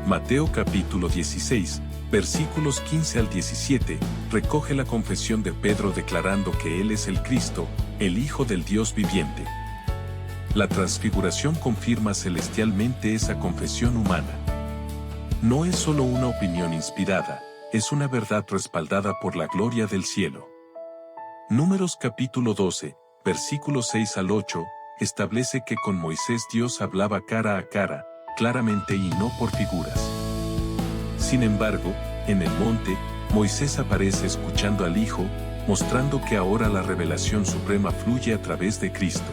Mateo capítulo 16, versículos 15 al 17, recoge la confesión de Pedro declarando que él es el Cristo, el Hijo del Dios viviente. La transfiguración confirma celestialmente esa confesión humana. No es solo una opinión inspirada, es una verdad respaldada por la gloria del cielo. Números capítulo 12, versículos 6 al 8, establece que con Moisés Dios hablaba cara a cara, claramente y no por figuras. Sin embargo, en el monte, Moisés aparece escuchando al Hijo, mostrando que ahora la revelación suprema fluye a través de Cristo.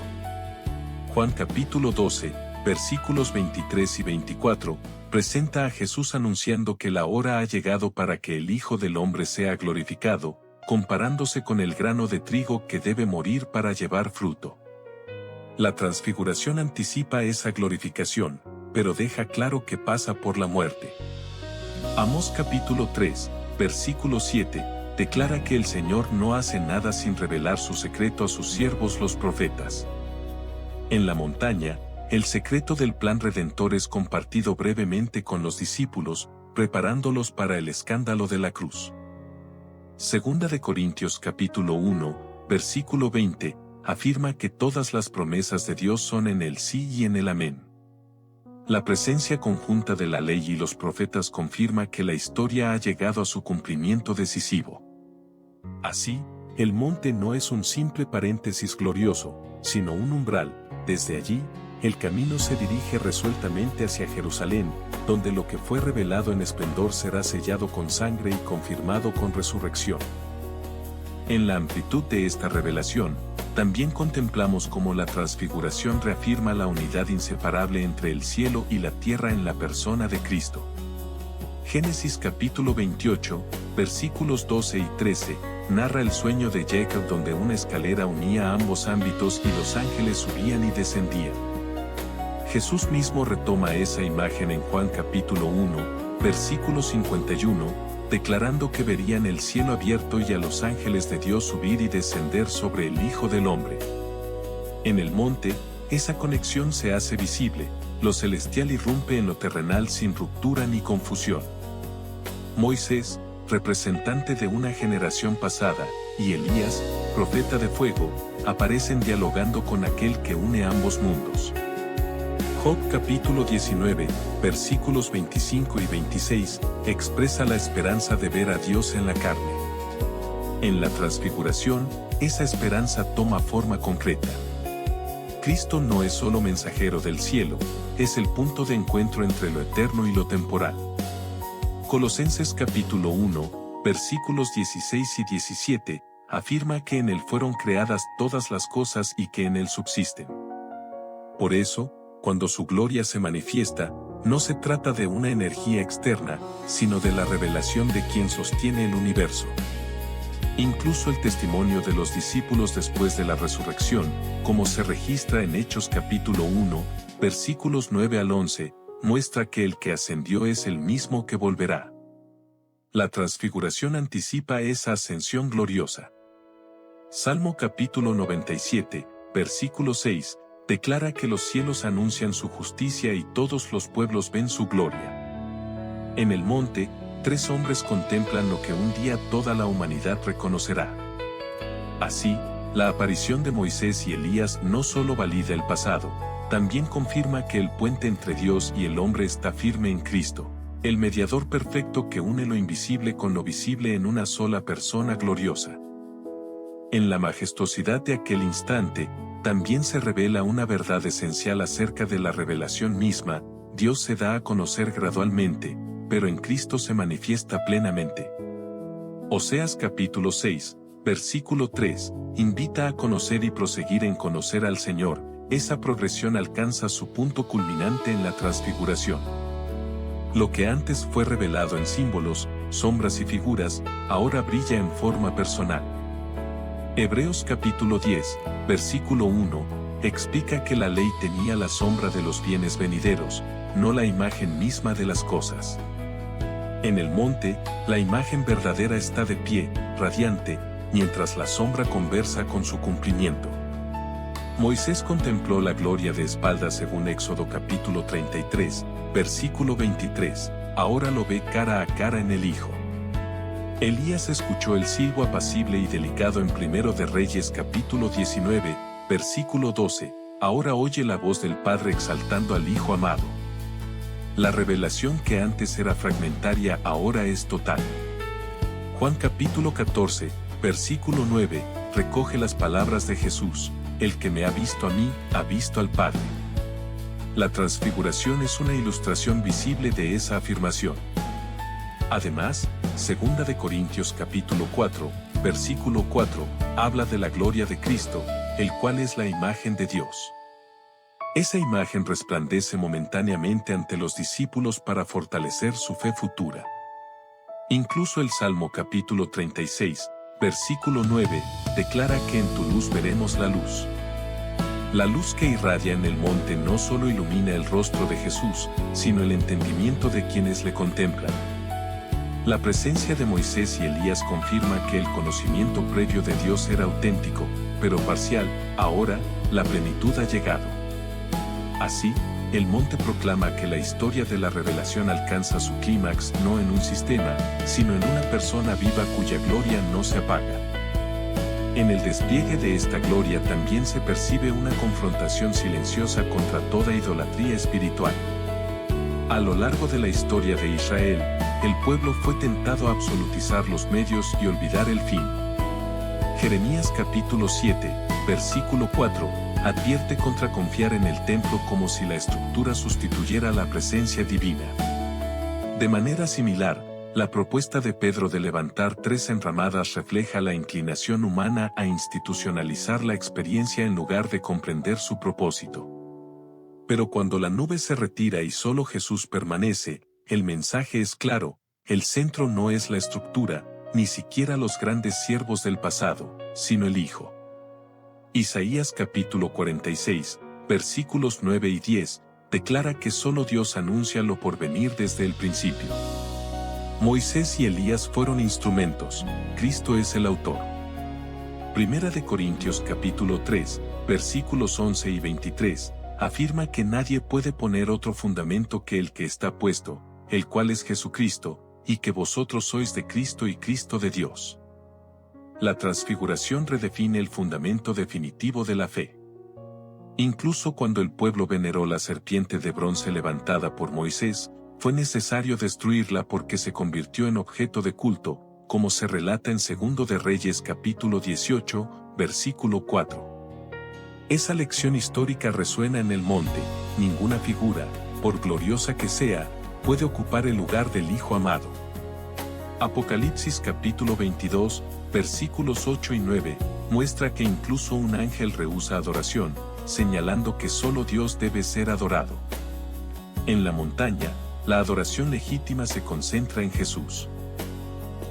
Juan capítulo 12, versículos 23 y 24, presenta a Jesús anunciando que la hora ha llegado para que el Hijo del Hombre sea glorificado, comparándose con el grano de trigo que debe morir para llevar fruto. La transfiguración anticipa esa glorificación, pero deja claro que pasa por la muerte. Amós capítulo 3, versículo 7, declara que el Señor no hace nada sin revelar su secreto a sus siervos los profetas. En la montaña, el secreto del plan redentor es compartido brevemente con los discípulos, preparándolos para el escándalo de la cruz. Segunda de Corintios capítulo 1, versículo 20, afirma que todas las promesas de Dios son en el sí y en el amén. La presencia conjunta de la ley y los profetas confirma que la historia ha llegado a su cumplimiento decisivo. Así, el monte no es un simple paréntesis glorioso, sino un umbral. Desde allí, el camino se dirige resueltamente hacia Jerusalén, donde lo que fue revelado en esplendor será sellado con sangre y confirmado con resurrección. En la amplitud de esta revelación, también contemplamos cómo la transfiguración reafirma la unidad inseparable entre el cielo y la tierra en la persona de Cristo. Génesis capítulo 28, versículos 12 y 13, narra el sueño de Jacob donde una escalera unía ambos ámbitos y los ángeles subían y descendían. Jesús mismo retoma esa imagen en Juan capítulo 1, versículo 51, declarando que verían el cielo abierto y a los ángeles de Dios subir y descender sobre el Hijo del Hombre. En el monte, esa conexión se hace visible, lo celestial irrumpe en lo terrenal sin ruptura ni confusión. Moisés, representante de una generación pasada, y Elías, profeta de fuego, aparecen dialogando con aquel que une ambos mundos. Job capítulo 19, versículos 25 y 26, expresa la esperanza de ver a Dios en la carne. En la transfiguración, esa esperanza toma forma concreta. Cristo no es solo mensajero del cielo, es el punto de encuentro entre lo eterno y lo temporal. Colosenses capítulo 1, versículos 16 y 17, afirma que en Él fueron creadas todas las cosas y que en Él subsisten. Por eso, cuando su gloria se manifiesta, no se trata de una energía externa, sino de la revelación de quien sostiene el universo. Incluso el testimonio de los discípulos después de la resurrección, como se registra en Hechos capítulo 1, versículos 9 al 11, muestra que el que ascendió es el mismo que volverá. La transfiguración anticipa esa ascensión gloriosa. Salmo capítulo 97, versículo 6, declara que los cielos anuncian su justicia y todos los pueblos ven su gloria. En el monte, 3 hombres contemplan lo que un día toda la humanidad reconocerá. Así, la aparición de Moisés y Elías no solo valida el pasado, también confirma que el puente entre Dios y el hombre está firme en Cristo, el mediador perfecto que une lo invisible con lo visible en una sola persona gloriosa. En la majestuosidad de aquel instante, también se revela una verdad esencial acerca de la revelación misma. Dios se da a conocer gradualmente, pero en Cristo se manifiesta plenamente. Oseas capítulo 6, versículo 3, invita a conocer y proseguir en conocer al Señor. Esa progresión alcanza su punto culminante en la transfiguración. Lo que antes fue revelado en símbolos, sombras y figuras, ahora brilla en forma personal. Hebreos capítulo 10, versículo 1, explica que la ley tenía la sombra de los bienes venideros, no la imagen misma de las cosas. En el monte, la imagen verdadera está de pie, radiante, mientras la sombra conversa con su cumplimiento. Moisés contempló la gloria de espaldas según Éxodo capítulo 33, versículo 23, ahora lo ve cara a cara en el Hijo. Elías escuchó el silbo apacible y delicado en Primero de Reyes capítulo 19, versículo 12, ahora oye la voz del Padre exaltando al Hijo amado. La revelación que antes era fragmentaria ahora es total. Juan capítulo 14, versículo 9, recoge las palabras de Jesús, el que me ha visto a mí, ha visto al Padre. La transfiguración es una ilustración visible de esa afirmación. Además, Segunda de Corintios capítulo 4, versículo 4, habla de la gloria de Cristo, el cual es la imagen de Dios. Esa imagen resplandece momentáneamente ante los discípulos para fortalecer su fe futura. Incluso el Salmo capítulo 36, versículo 9, declara que en tu luz veremos la luz. La luz que irradia en el monte no solo ilumina el rostro de Jesús, sino el entendimiento de quienes le contemplan. La presencia de Moisés y Elías confirma que el conocimiento previo de Dios era auténtico, pero parcial. Ahora, la plenitud ha llegado. Así, el monte proclama que la historia de la revelación alcanza su clímax no en un sistema, sino en una persona viva cuya gloria no se apaga. En el despliegue de esta gloria también se percibe una confrontación silenciosa contra toda idolatría espiritual. A lo largo de la historia de Israel, el pueblo fue tentado a absolutizar los medios y olvidar el fin. Jeremías capítulo 7, versículo 4, advierte contra confiar en el templo como si la estructura sustituyera la presencia divina. De manera similar, la propuesta de Pedro de levantar 3 enramadas refleja la inclinación humana a institucionalizar la experiencia en lugar de comprender su propósito. Pero cuando la nube se retira y solo Jesús permanece, el mensaje es claro: el centro no es la estructura, ni siquiera los grandes siervos del pasado, sino el Hijo. Isaías capítulo 46, versículos 9 y 10, declara que solo Dios anuncia lo por venir desde el principio. Moisés y Elías fueron instrumentos, Cristo es el autor. Primera de Corintios capítulo 3, versículos 11 y 23, afirma que nadie puede poner otro fundamento que el que está puesto, el cual es Jesucristo, y que vosotros sois de Cristo y Cristo de Dios. La transfiguración redefine el fundamento definitivo de la fe. Incluso cuando el pueblo veneró la serpiente de bronce levantada por Moisés, fue necesario destruirla porque se convirtió en objeto de culto, como se relata en 2 de Reyes capítulo 18, versículo 4. Esa lección histórica resuena en el monte: ninguna figura, por gloriosa que sea, puede ocupar el lugar del Hijo amado. Apocalipsis capítulo 22, versículos 8 y 9, muestra que incluso un ángel rehúsa adoración, señalando que solo Dios debe ser adorado. En la montaña, la adoración legítima se concentra en Jesús.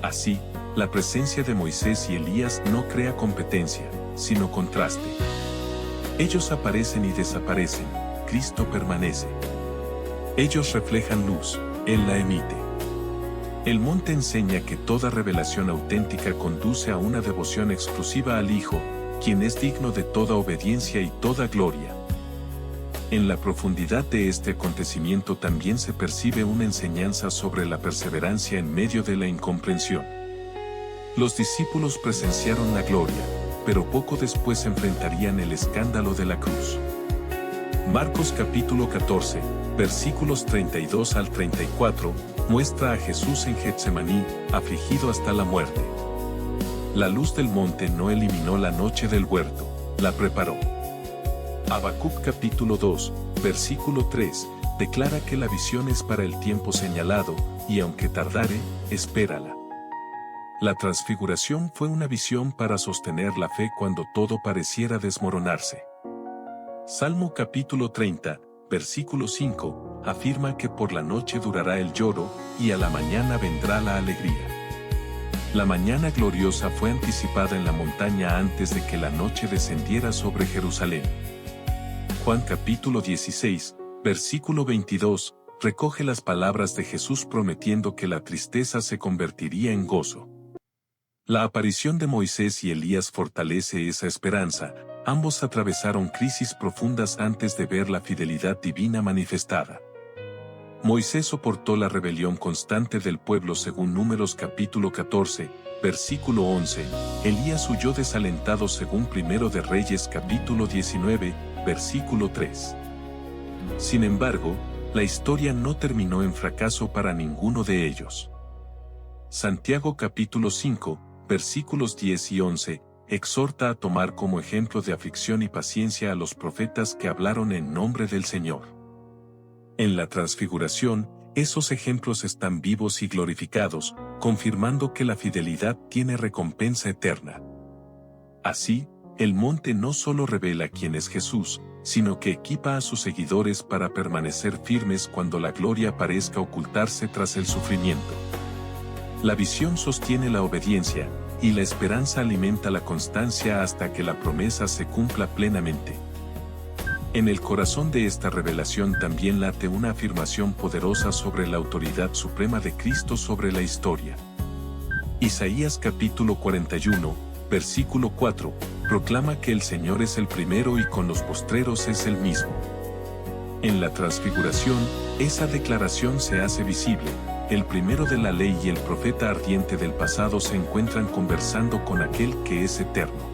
Así, la presencia de Moisés y Elías no crea competencia, sino contraste. Ellos aparecen y desaparecen, Cristo permanece. Ellos reflejan luz, Él la emite. El monte enseña que toda revelación auténtica conduce a una devoción exclusiva al Hijo, quien es digno de toda obediencia y toda gloria. En la profundidad de este acontecimiento también se percibe una enseñanza sobre la perseverancia en medio de la incomprensión. Los discípulos presenciaron la gloria, pero poco después enfrentarían el escándalo de la cruz. Marcos capítulo 14, versículos 32 al 34, muestra a Jesús en Getsemaní, afligido hasta la muerte. La luz del monte no eliminó la noche del huerto, la preparó. Habacuc capítulo 2, versículo 3, declara que la visión es para el tiempo señalado, y aunque tardare, espérala. La transfiguración fue una visión para sostener la fe cuando todo pareciera desmoronarse. Salmo capítulo 30, versículo 5, afirma que por la noche durará el lloro, y a la mañana vendrá la alegría. La mañana gloriosa fue anticipada en la montaña antes de que la noche descendiera sobre Jerusalén. Juan capítulo 16, versículo 22, recoge las palabras de Jesús prometiendo que la tristeza se convertiría en gozo. La aparición de Moisés y Elías fortalece esa esperanza. Ambos atravesaron crisis profundas antes de ver la fidelidad divina manifestada. Moisés soportó la rebelión constante del pueblo según Números capítulo 14, versículo 11, Elías huyó desalentado según 1 de Reyes capítulo 19, versículo 3. Sin embargo, la historia no terminó en fracaso para ninguno de ellos. Santiago capítulo 5, versículos 10 y 11, exhorta a tomar como ejemplo de aflicción y paciencia a los profetas que hablaron en nombre del Señor. En la transfiguración, esos ejemplos están vivos y glorificados, confirmando que la fidelidad tiene recompensa eterna. Así, el monte no solo revela quién es Jesús, sino que equipa a sus seguidores para permanecer firmes cuando la gloria parezca ocultarse tras el sufrimiento. La visión sostiene la obediencia, y la esperanza alimenta la constancia hasta que la promesa se cumpla plenamente. En el corazón de esta revelación también late una afirmación poderosa sobre la autoridad suprema de Cristo sobre la historia. Isaías capítulo 41, versículo 4, proclama que el Señor es el primero y con los postreros es el mismo. En la transfiguración, esa declaración se hace visible. El primero de la ley y el profeta ardiente del pasado se encuentran conversando con aquel que es eterno.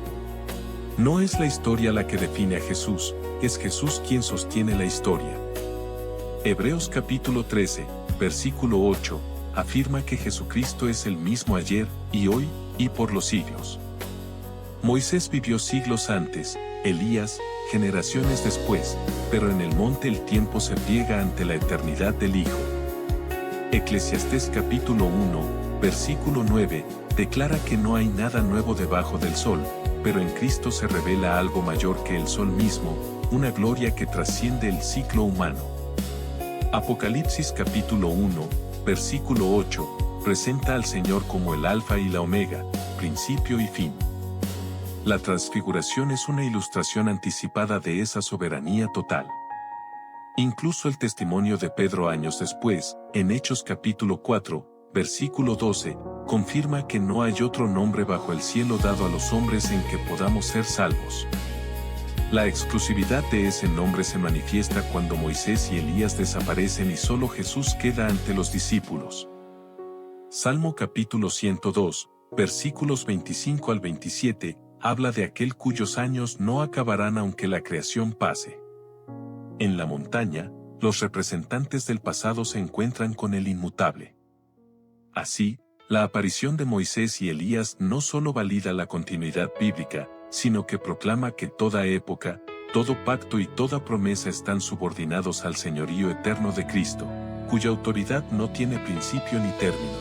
No es la historia la que define a Jesús, es Jesús quien sostiene la historia. Hebreos capítulo 13, versículo 8, afirma que Jesucristo es el mismo ayer, y hoy, y por los siglos. Moisés vivió siglos antes, Elías, generaciones después, pero en el monte el tiempo se pliega ante la eternidad del Hijo. Eclesiastés capítulo 1, versículo 9, declara que no hay nada nuevo debajo del sol, pero en Cristo se revela algo mayor que el sol mismo, una gloria que trasciende el ciclo humano. Apocalipsis capítulo 1, versículo 8, presenta al Señor como el Alfa y la Omega, principio y fin. La transfiguración es una ilustración anticipada de esa soberanía total. Incluso el testimonio de Pedro años después, en Hechos capítulo 4, versículo 12, confirma que no hay otro nombre bajo el cielo dado a los hombres en que podamos ser salvos. La exclusividad de ese nombre se manifiesta cuando Moisés y Elías desaparecen y solo Jesús queda ante los discípulos. Salmo capítulo 102, versículos 25 al 27, habla de aquel cuyos años no acabarán aunque la creación pase. En la montaña, los representantes del pasado se encuentran con el inmutable. Así, la aparición de Moisés y Elías no solo valida la continuidad bíblica, sino que proclama que toda época, todo pacto y toda promesa están subordinados al señorío eterno de Cristo, cuya autoridad no tiene principio ni término.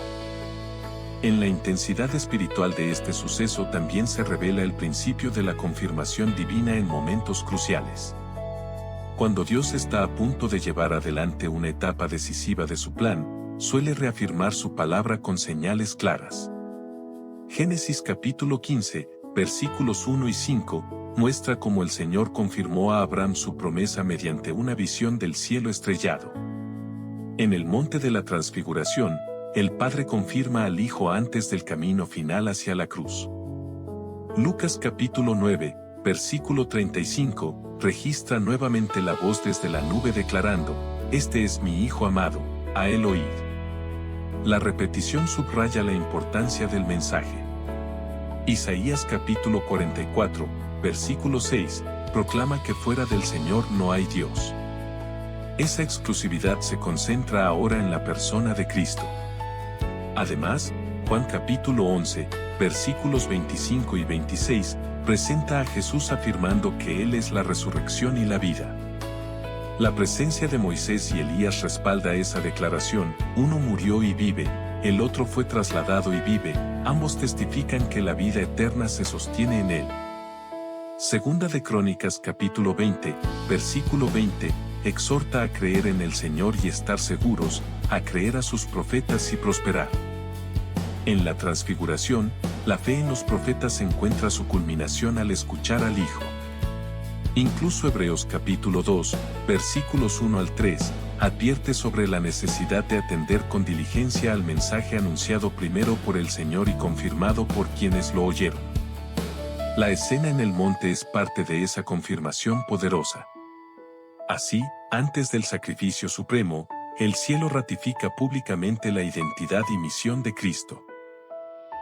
En la intensidad espiritual de este suceso también se revela el principio de la confirmación divina en momentos cruciales. Cuando Dios está a punto de llevar adelante una etapa decisiva de su plan, suele reafirmar su palabra con señales claras. Génesis capítulo 15, versículos 1 y 5, muestra cómo el Señor confirmó a Abraham su promesa mediante una visión del cielo estrellado. En el monte de la transfiguración, el Padre confirma al Hijo antes del camino final hacia la cruz. Lucas capítulo 9, versículo 35, registra nuevamente la voz desde la nube declarando, «Este es mi Hijo amado, a él oíd». La repetición subraya la importancia del mensaje. Isaías capítulo 44, versículo 6, proclama que fuera del Señor no hay Dios. Esa exclusividad se concentra ahora en la persona de Cristo. Además, Juan capítulo 11, versículos 25 y 26, presenta a Jesús afirmando que Él es la resurrección y la vida. La presencia de Moisés y Elías respalda esa declaración, uno murió y vive, el otro fue trasladado y vive, ambos testifican que la vida eterna se sostiene en Él. Segunda de Crónicas capítulo 20, versículo 20, exhorta a creer en el Señor y estar seguros, a creer a sus profetas y prosperar. En la transfiguración, la fe en los profetas encuentra su culminación al escuchar al Hijo. Incluso Hebreos capítulo 2, versículos 1 al 3, advierte sobre la necesidad de atender con diligencia al mensaje anunciado primero por el Señor y confirmado por quienes lo oyeron. La escena en el monte es parte de esa confirmación poderosa. Así, antes del sacrificio supremo, el cielo ratifica públicamente la identidad y misión de Cristo.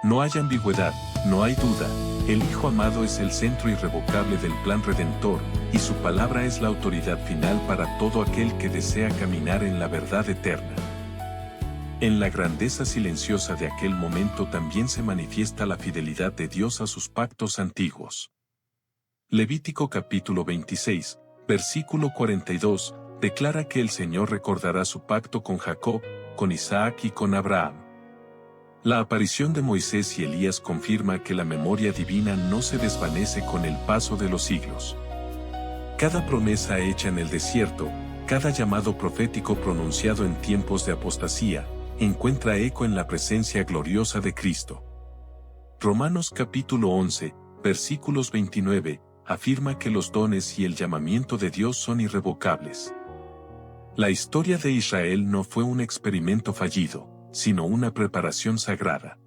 No hay ambigüedad, no hay duda, el Hijo amado es el centro irrevocable del plan redentor, y su palabra es la autoridad final para todo aquel que desea caminar en la verdad eterna. En la grandeza silenciosa de aquel momento también se manifiesta la fidelidad de Dios a sus pactos antiguos. Levítico capítulo 26, versículo 42, declara que el Señor recordará su pacto con Jacob, con Isaac y con Abraham. La aparición de Moisés y Elías confirma que la memoria divina no se desvanece con el paso de los siglos. Cada promesa hecha en el desierto, cada llamado profético pronunciado en tiempos de apostasía, encuentra eco en la presencia gloriosa de Cristo. Romanos capítulo 11, versículos 29, afirma que los dones y el llamamiento de Dios son irrevocables. La historia de Israel no fue un experimento fallido, sino una preparación sagrada.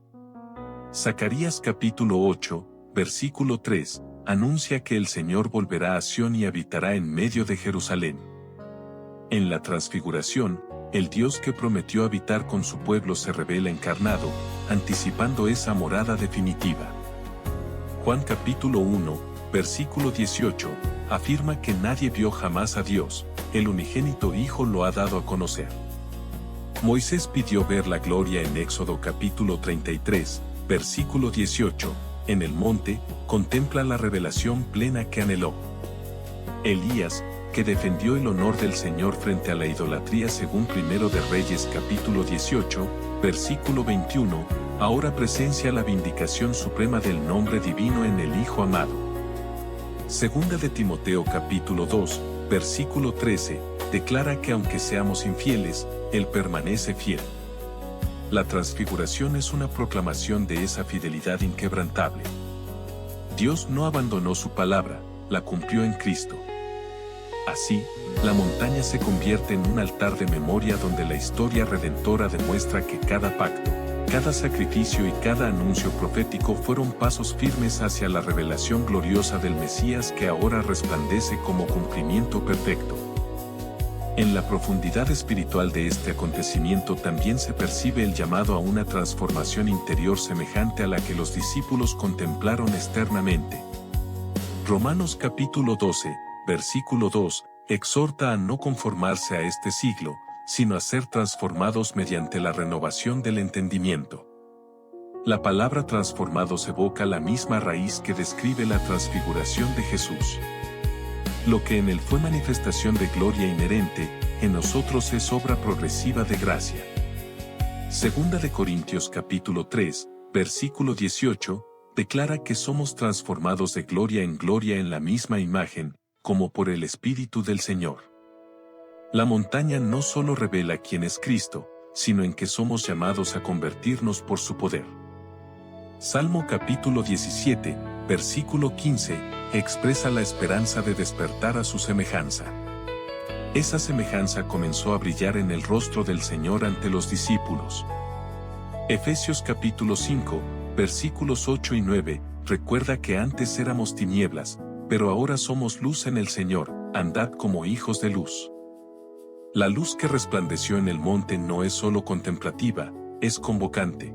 Zacarías capítulo 8, versículo 3, anuncia que el Señor volverá a Sión y habitará en medio de Jerusalén. En la transfiguración, el Dios que prometió habitar con su pueblo se revela encarnado, anticipando esa morada definitiva. Juan capítulo 1, versículo 18, afirma que nadie vio jamás a Dios, el unigénito Hijo lo ha dado a conocer. Moisés pidió ver la gloria en Éxodo capítulo 33, versículo 18, en el monte, contempla la revelación plena que anheló. Elías, que defendió el honor del Señor frente a la idolatría según Primero de Reyes capítulo 18, versículo 21, ahora presencia la vindicación suprema del nombre divino en el Hijo amado. Segunda de Timoteo capítulo 2, versículo 13, declara que aunque seamos infieles, Él permanece fiel. La transfiguración es una proclamación de esa fidelidad inquebrantable. Dios no abandonó su palabra, la cumplió en Cristo. Así, la montaña se convierte en un altar de memoria donde la historia redentora demuestra que cada pacto, cada sacrificio y cada anuncio profético fueron pasos firmes hacia la revelación gloriosa del Mesías que ahora resplandece como cumplimiento perfecto. En la profundidad espiritual de este acontecimiento también se percibe el llamado a una transformación interior semejante a la que los discípulos contemplaron externamente. Romanos capítulo 12, versículo 2, exhorta a no conformarse a este siglo, sino a ser transformados mediante la renovación del entendimiento. La palabra transformados evoca la misma raíz que describe la transfiguración de Jesús. Lo que en él fue manifestación de gloria inherente, en nosotros es obra progresiva de gracia. Segunda de Corintios capítulo 3, versículo 18, declara que somos transformados de gloria en la misma imagen, como por el Espíritu del Señor. La montaña no solo revela quién es Cristo, sino en que somos llamados a convertirnos por su poder. Salmo capítulo 17, versículo 15, expresa la esperanza de despertar a su semejanza. Esa semejanza comenzó a brillar en el rostro del Señor ante los discípulos. Efesios capítulo 5, versículos 8 y 9, recuerda que antes éramos tinieblas, pero ahora somos luz en el Señor, andad como hijos de luz. La luz que resplandeció en el monte no es solo contemplativa, es convocante.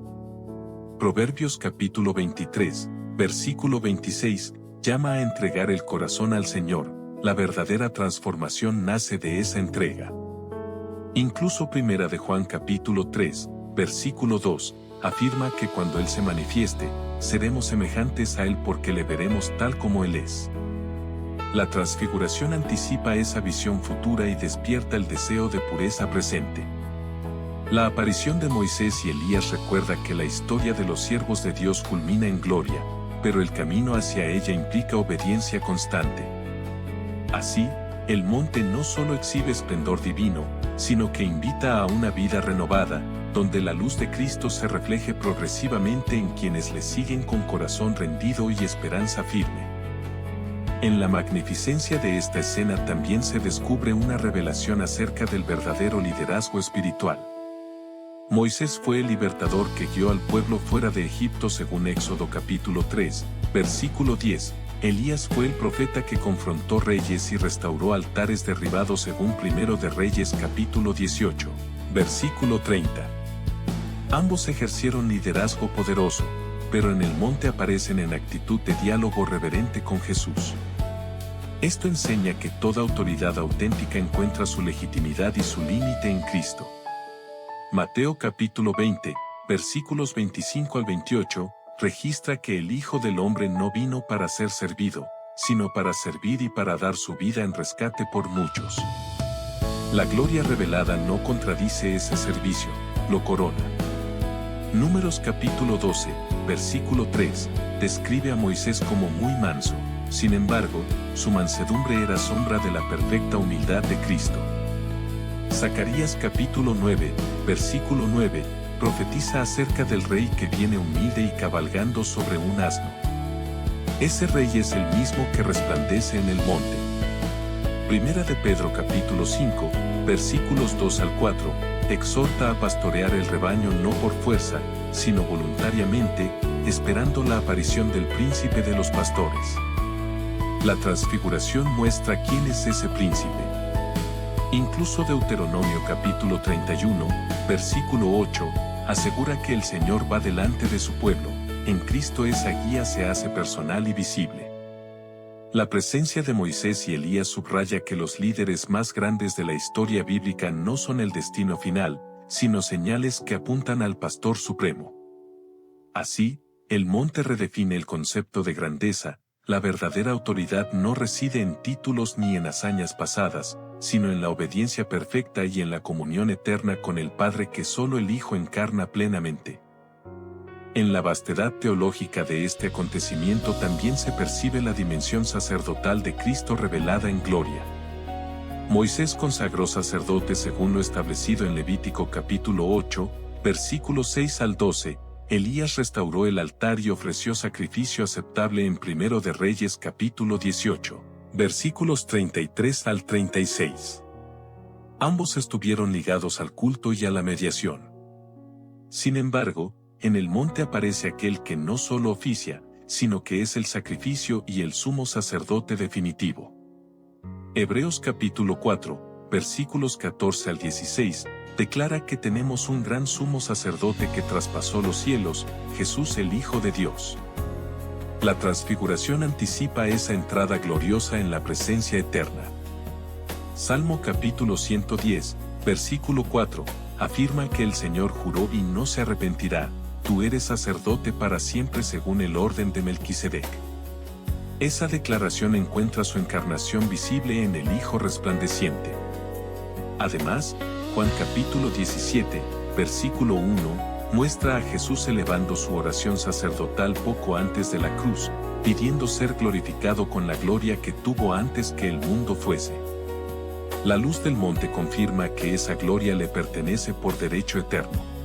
Proverbios capítulo 23, versículo 26, llama a entregar el corazón al Señor, la verdadera transformación nace de esa entrega. Incluso Primera de Juan capítulo 3, versículo 2, afirma que cuando Él se manifieste, seremos semejantes a Él porque le veremos tal como Él es. La transfiguración anticipa esa visión futura y despierta el deseo de pureza presente. La aparición de Moisés y Elías recuerda que la historia de los siervos de Dios culmina en gloria, pero el camino hacia ella implica obediencia constante. Así, el monte no solo exhibe esplendor divino, sino que invita a una vida renovada, donde la luz de Cristo se refleje progresivamente en quienes le siguen con corazón rendido y esperanza firme. En la magnificencia de esta escena también se descubre una revelación acerca del verdadero liderazgo espiritual. Moisés fue el libertador que guió al pueblo fuera de Egipto según Éxodo capítulo 3, versículo 10. Elías fue el profeta que confrontó reyes y restauró altares derribados según Primero de Reyes capítulo 18, versículo 30. Ambos ejercieron liderazgo poderoso, pero en el monte aparecen en actitud de diálogo reverente con Jesús. Esto enseña que toda autoridad auténtica encuentra su legitimidad y su límite en Cristo. Mateo capítulo 20, versículos 25 al 28, registra que el Hijo del Hombre no vino para ser servido, sino para servir y para dar su vida en rescate por muchos. La gloria revelada no contradice ese servicio, lo corona. Números capítulo 12, versículo 3, describe a Moisés como muy manso, sin embargo, su mansedumbre era sombra de la perfecta humildad de Cristo. Zacarías capítulo 9, versículo 9, profetiza acerca del rey que viene humilde y cabalgando sobre un asno. Ese rey es el mismo que resplandece en el monte. Primera de Pedro capítulo 5, versículos 2 al 4, exhorta a pastorear el rebaño no por fuerza, sino voluntariamente, esperando la aparición del príncipe de los pastores. La transfiguración muestra quién es ese príncipe. Incluso Deuteronomio capítulo 31, versículo 8, asegura que el Señor va delante de su pueblo, en Cristo esa guía se hace personal y visible. La presencia de Moisés y Elías subraya que los líderes más grandes de la historia bíblica no son el destino final, sino señales que apuntan al Pastor Supremo. Así, el monte redefine el concepto de grandeza. La verdadera autoridad no reside en títulos ni en hazañas pasadas, sino en la obediencia perfecta y en la comunión eterna con el Padre que solo el Hijo encarna plenamente. En la vastedad teológica de este acontecimiento también se percibe la dimensión sacerdotal de Cristo revelada en gloria. Moisés consagró sacerdotes según lo establecido en Levítico capítulo 8, versículos 6 al 12, Elías restauró el altar y ofreció sacrificio aceptable en Primero de Reyes capítulo 18, versículos 33 al 36. Ambos estuvieron ligados al culto y a la mediación. Sin embargo, en el monte aparece aquel que no solo oficia, sino que es el sacrificio y el sumo sacerdote definitivo. Hebreos capítulo 4, versículos 14 al 16, declara que tenemos un gran sumo sacerdote que traspasó los cielos, Jesús el Hijo de Dios. La transfiguración anticipa esa entrada gloriosa en la presencia eterna. Salmo capítulo 110, versículo 4, afirma que el Señor juró y no se arrepentirá, tú eres sacerdote para siempre según el orden de Melquisedec. Esa declaración encuentra su encarnación visible en el Hijo resplandeciente. Además, Juan capítulo 17, versículo 1, muestra a Jesús elevando su oración sacerdotal poco antes de la cruz, pidiendo ser glorificado con la gloria que tuvo antes que el mundo fuese. La luz del monte confirma que esa gloria le pertenece por derecho eterno.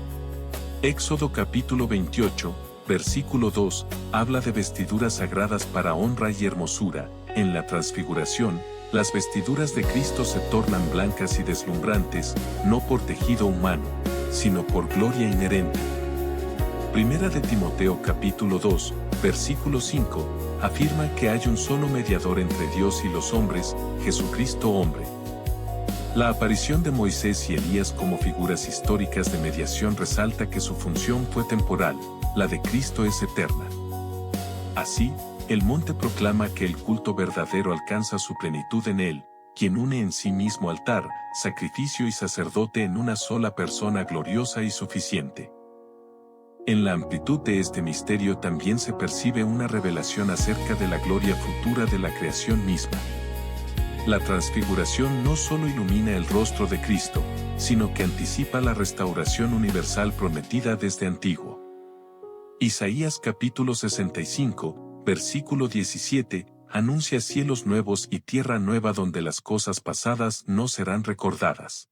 Éxodo capítulo 28, versículo 2, habla de vestiduras sagradas para honra y hermosura. En la transfiguración, las vestiduras de Cristo se tornan blancas y deslumbrantes, no por tejido humano, sino por gloria inherente. Primera de Timoteo capítulo 2, versículo 5, afirma que hay un solo mediador entre Dios y los hombres, Jesucristo hombre. La aparición de Moisés y Elías como figuras históricas de mediación resalta que su función fue temporal, la de Cristo es eterna. Así, el monte proclama que el culto verdadero alcanza su plenitud en él, quien une en sí mismo altar, sacrificio y sacerdote en una sola persona gloriosa y suficiente. En la amplitud de este misterio también se percibe una revelación acerca de la gloria futura de la creación misma. La transfiguración no solo ilumina el rostro de Cristo, sino que anticipa la restauración universal prometida desde antiguo. Isaías capítulo 65, versículo 17, anuncia cielos nuevos y tierra nueva donde las cosas pasadas no serán recordadas.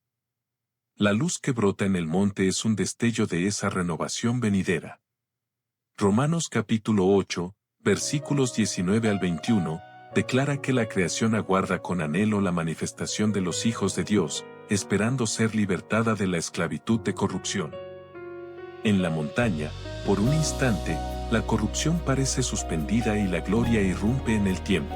La luz que brota en el monte es un destello de esa renovación venidera. Romanos capítulo 8, versículos 19 al 21, declara que la creación aguarda con anhelo la manifestación de los hijos de Dios, esperando ser libertada de la esclavitud de corrupción. En la montaña, por un instante, la corrupción parece suspendida y la gloria irrumpe en el tiempo.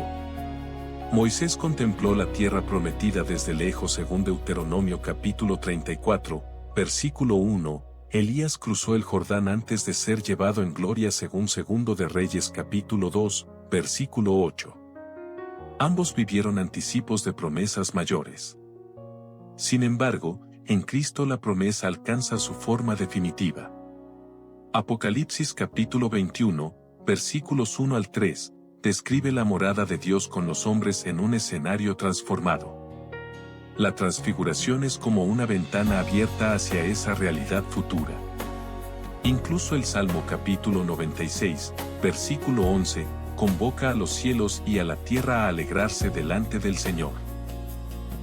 Moisés contempló la tierra prometida desde lejos según Deuteronomio capítulo 34, versículo 1, Elías cruzó el Jordán antes de ser llevado en gloria según Segundo de Reyes capítulo 2, versículo 8. Ambos vivieron anticipos de promesas mayores. Sin embargo, en Cristo la promesa alcanza su forma definitiva. Apocalipsis capítulo 21, versículos 1 al 3, describe la morada de Dios con los hombres en un escenario transformado. La transfiguración es como una ventana abierta hacia esa realidad futura. Incluso el Salmo capítulo 96, versículo 11, convoca a los cielos y a la tierra a alegrarse delante del Señor.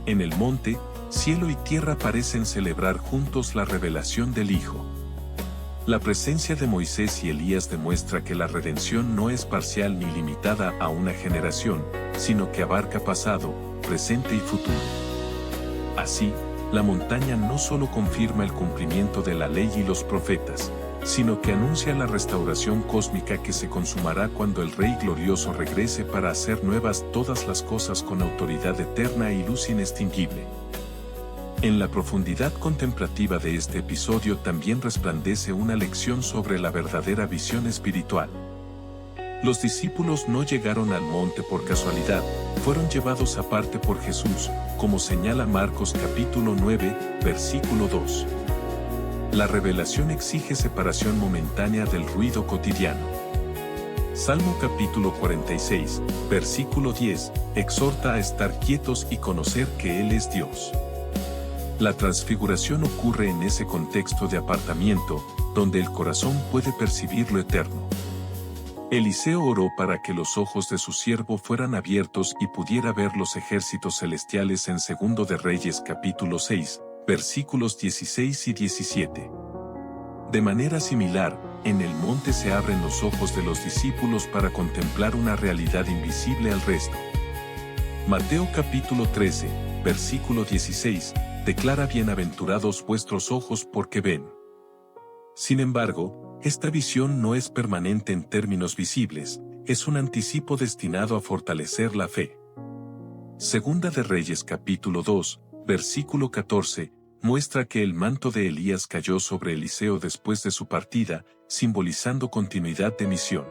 En el monte, cielo y tierra parecen celebrar juntos la revelación del Hijo. La presencia de Moisés y Elías demuestra que la redención no es parcial ni limitada a una generación, sino que abarca pasado, presente y futuro. Así, la montaña no solo confirma el cumplimiento de la ley y los profetas, sino que anuncia la restauración cósmica que se consumará cuando el Rey glorioso regrese para hacer nuevas todas las cosas con autoridad eterna y luz inextinguible. En la profundidad contemplativa de este episodio también resplandece una lección sobre la verdadera visión espiritual. Los discípulos no llegaron al monte por casualidad, fueron llevados aparte por Jesús, como señala Marcos capítulo 9, versículo 2. La revelación exige separación momentánea del ruido cotidiano. Salmo capítulo 46, versículo 10, exhorta a estar quietos y conocer que Él es Dios. La transfiguración ocurre en ese contexto de apartamiento, donde el corazón puede percibir lo eterno. Eliseo oró para que los ojos de su siervo fueran abiertos y pudiera ver los ejércitos celestiales en 2 de Reyes capítulo 6, versículos 16 y 17. De manera similar, en el monte se abren los ojos de los discípulos para contemplar una realidad invisible al resto. Mateo capítulo 13, versículo 16, declara bienaventurados vuestros ojos porque ven. Sin embargo, esta visión no es permanente en términos visibles, es un anticipo destinado a fortalecer la fe. 2 de Reyes capítulo 2, versículo 14, muestra que el manto de Elías cayó sobre Eliseo después de su partida, simbolizando continuidad de misión.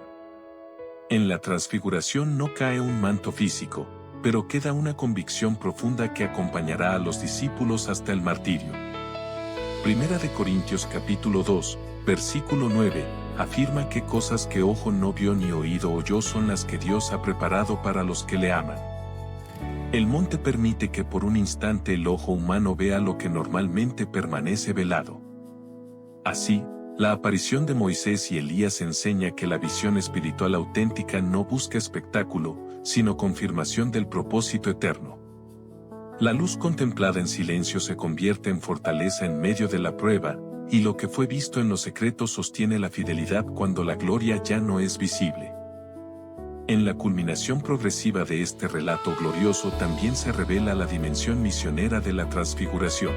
En la transfiguración no cae un manto físico, pero queda una convicción profunda que acompañará a los discípulos hasta el martirio. Primera de Corintios capítulo 2, versículo 9, afirma que cosas que ojo no vio ni oído oyó son las que Dios ha preparado para los que le aman. El monte permite que por un instante el ojo humano vea lo que normalmente permanece velado. Así, la aparición de Moisés y Elías enseña que la visión espiritual auténtica no busca espectáculo, sino confirmación del propósito eterno. La luz contemplada en silencio se convierte en fortaleza en medio de la prueba, y lo que fue visto en lo secreto sostiene la fidelidad cuando la gloria ya no es visible. En la culminación progresiva de este relato glorioso también se revela la dimensión misionera de la transfiguración.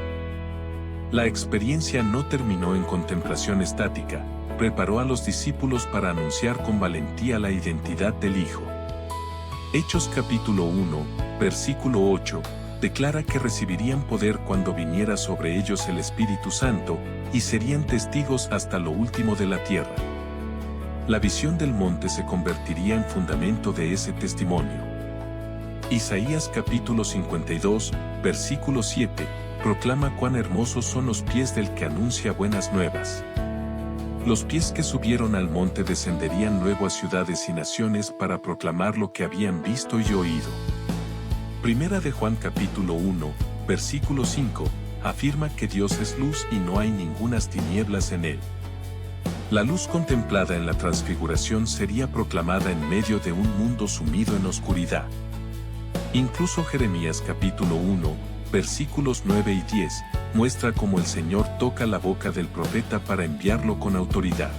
La experiencia no terminó en contemplación estática, preparó a los discípulos para anunciar con valentía la identidad del Hijo. Hechos capítulo 1, versículo 8, declara que recibirían poder cuando viniera sobre ellos el Espíritu Santo, y serían testigos hasta lo último de la tierra. La visión del monte se convertiría en fundamento de ese testimonio. Isaías capítulo 52, versículo 7, proclama cuán hermosos son los pies del que anuncia buenas nuevas. Los pies que subieron al monte descenderían luego a ciudades y naciones para proclamar lo que habían visto y oído. Primera de Juan capítulo 1, versículo 5, afirma que Dios es luz y no hay ningunas tinieblas en él. La luz contemplada en la transfiguración sería proclamada en medio de un mundo sumido en oscuridad. Incluso Jeremías capítulo 1, versículos 9 y 10, muestra cómo el Señor toca la boca del profeta para enviarlo con autoridad.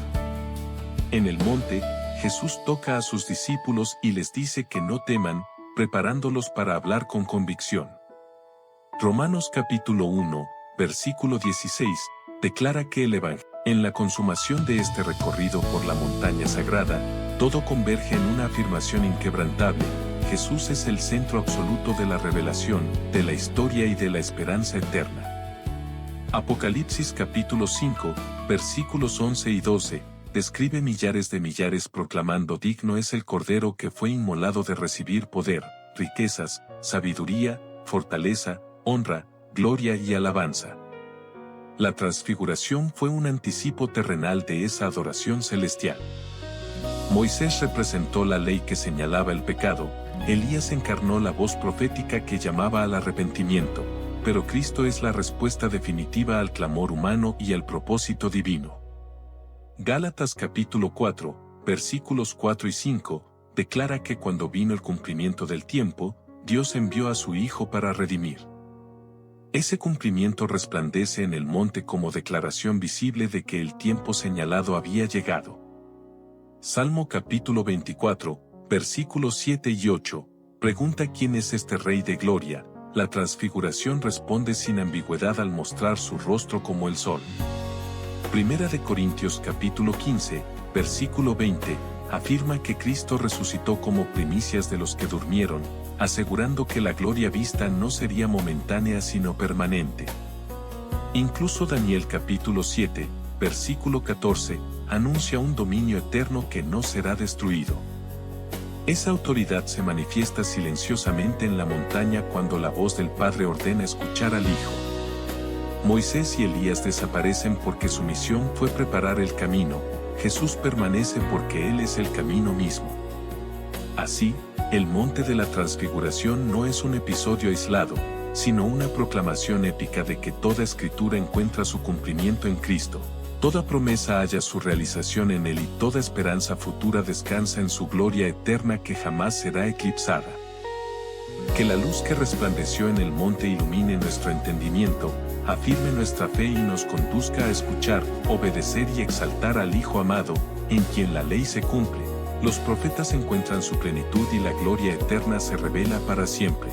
En el monte, Jesús toca a sus discípulos y les dice que no teman, preparándolos para hablar con convicción. Romanos capítulo 1, versículo 16, declara que el Evangelio, en la consumación de este recorrido por la montaña sagrada, todo converge en una afirmación inquebrantable: Jesús es el centro absoluto de la revelación, de la historia y de la esperanza eterna. Apocalipsis capítulo 5, versículos 11 y 12, describe millares de millares proclamando: digno es el Cordero que fue inmolado de recibir poder, riquezas, sabiduría, fortaleza, honra, gloria y alabanza. La transfiguración fue un anticipo terrenal de esa adoración celestial. Moisés representó la ley que señalaba el pecado, Elías encarnó la voz profética que llamaba al arrepentimiento, pero Cristo es la respuesta definitiva al clamor humano y al propósito divino. Gálatas capítulo 4, versículos 4 y 5, declara que cuando vino el cumplimiento del tiempo, Dios envió a su Hijo para redimir Ese cumplimiento resplandece en el monte como declaración visible de que el tiempo señalado había llegado. Salmo capítulo 24, versículos 7 y 8, pregunta quién es este Rey de Gloria. La transfiguración responde sin ambigüedad al mostrar su rostro como el sol. Primera de Corintios capítulo 15, versículo 20, afirma que Cristo resucitó como primicias de los que durmieron, asegurando que la gloria vista no sería momentánea sino permanente. Incluso Daniel capítulo 7, versículo 14, anuncia un dominio eterno que no será destruido. Esa autoridad se manifiesta silenciosamente en la montaña cuando la voz del Padre ordena escuchar al Hijo. Moisés y Elías desaparecen porque su misión fue preparar el camino. Jesús permanece porque Él es el camino mismo. Así, el monte de la transfiguración no es un episodio aislado, sino una proclamación épica de que toda escritura encuentra su cumplimiento en Cristo. Toda promesa halla su realización en Él y toda esperanza futura descansa en su gloria eterna que jamás será eclipsada. Que la luz que resplandeció en el monte ilumine nuestro entendimiento, afirme nuestra fe y nos conduzca a escuchar, obedecer y exaltar al Hijo amado, en quien la ley se cumple, los profetas encuentran su plenitud y la gloria eterna se revela para siempre.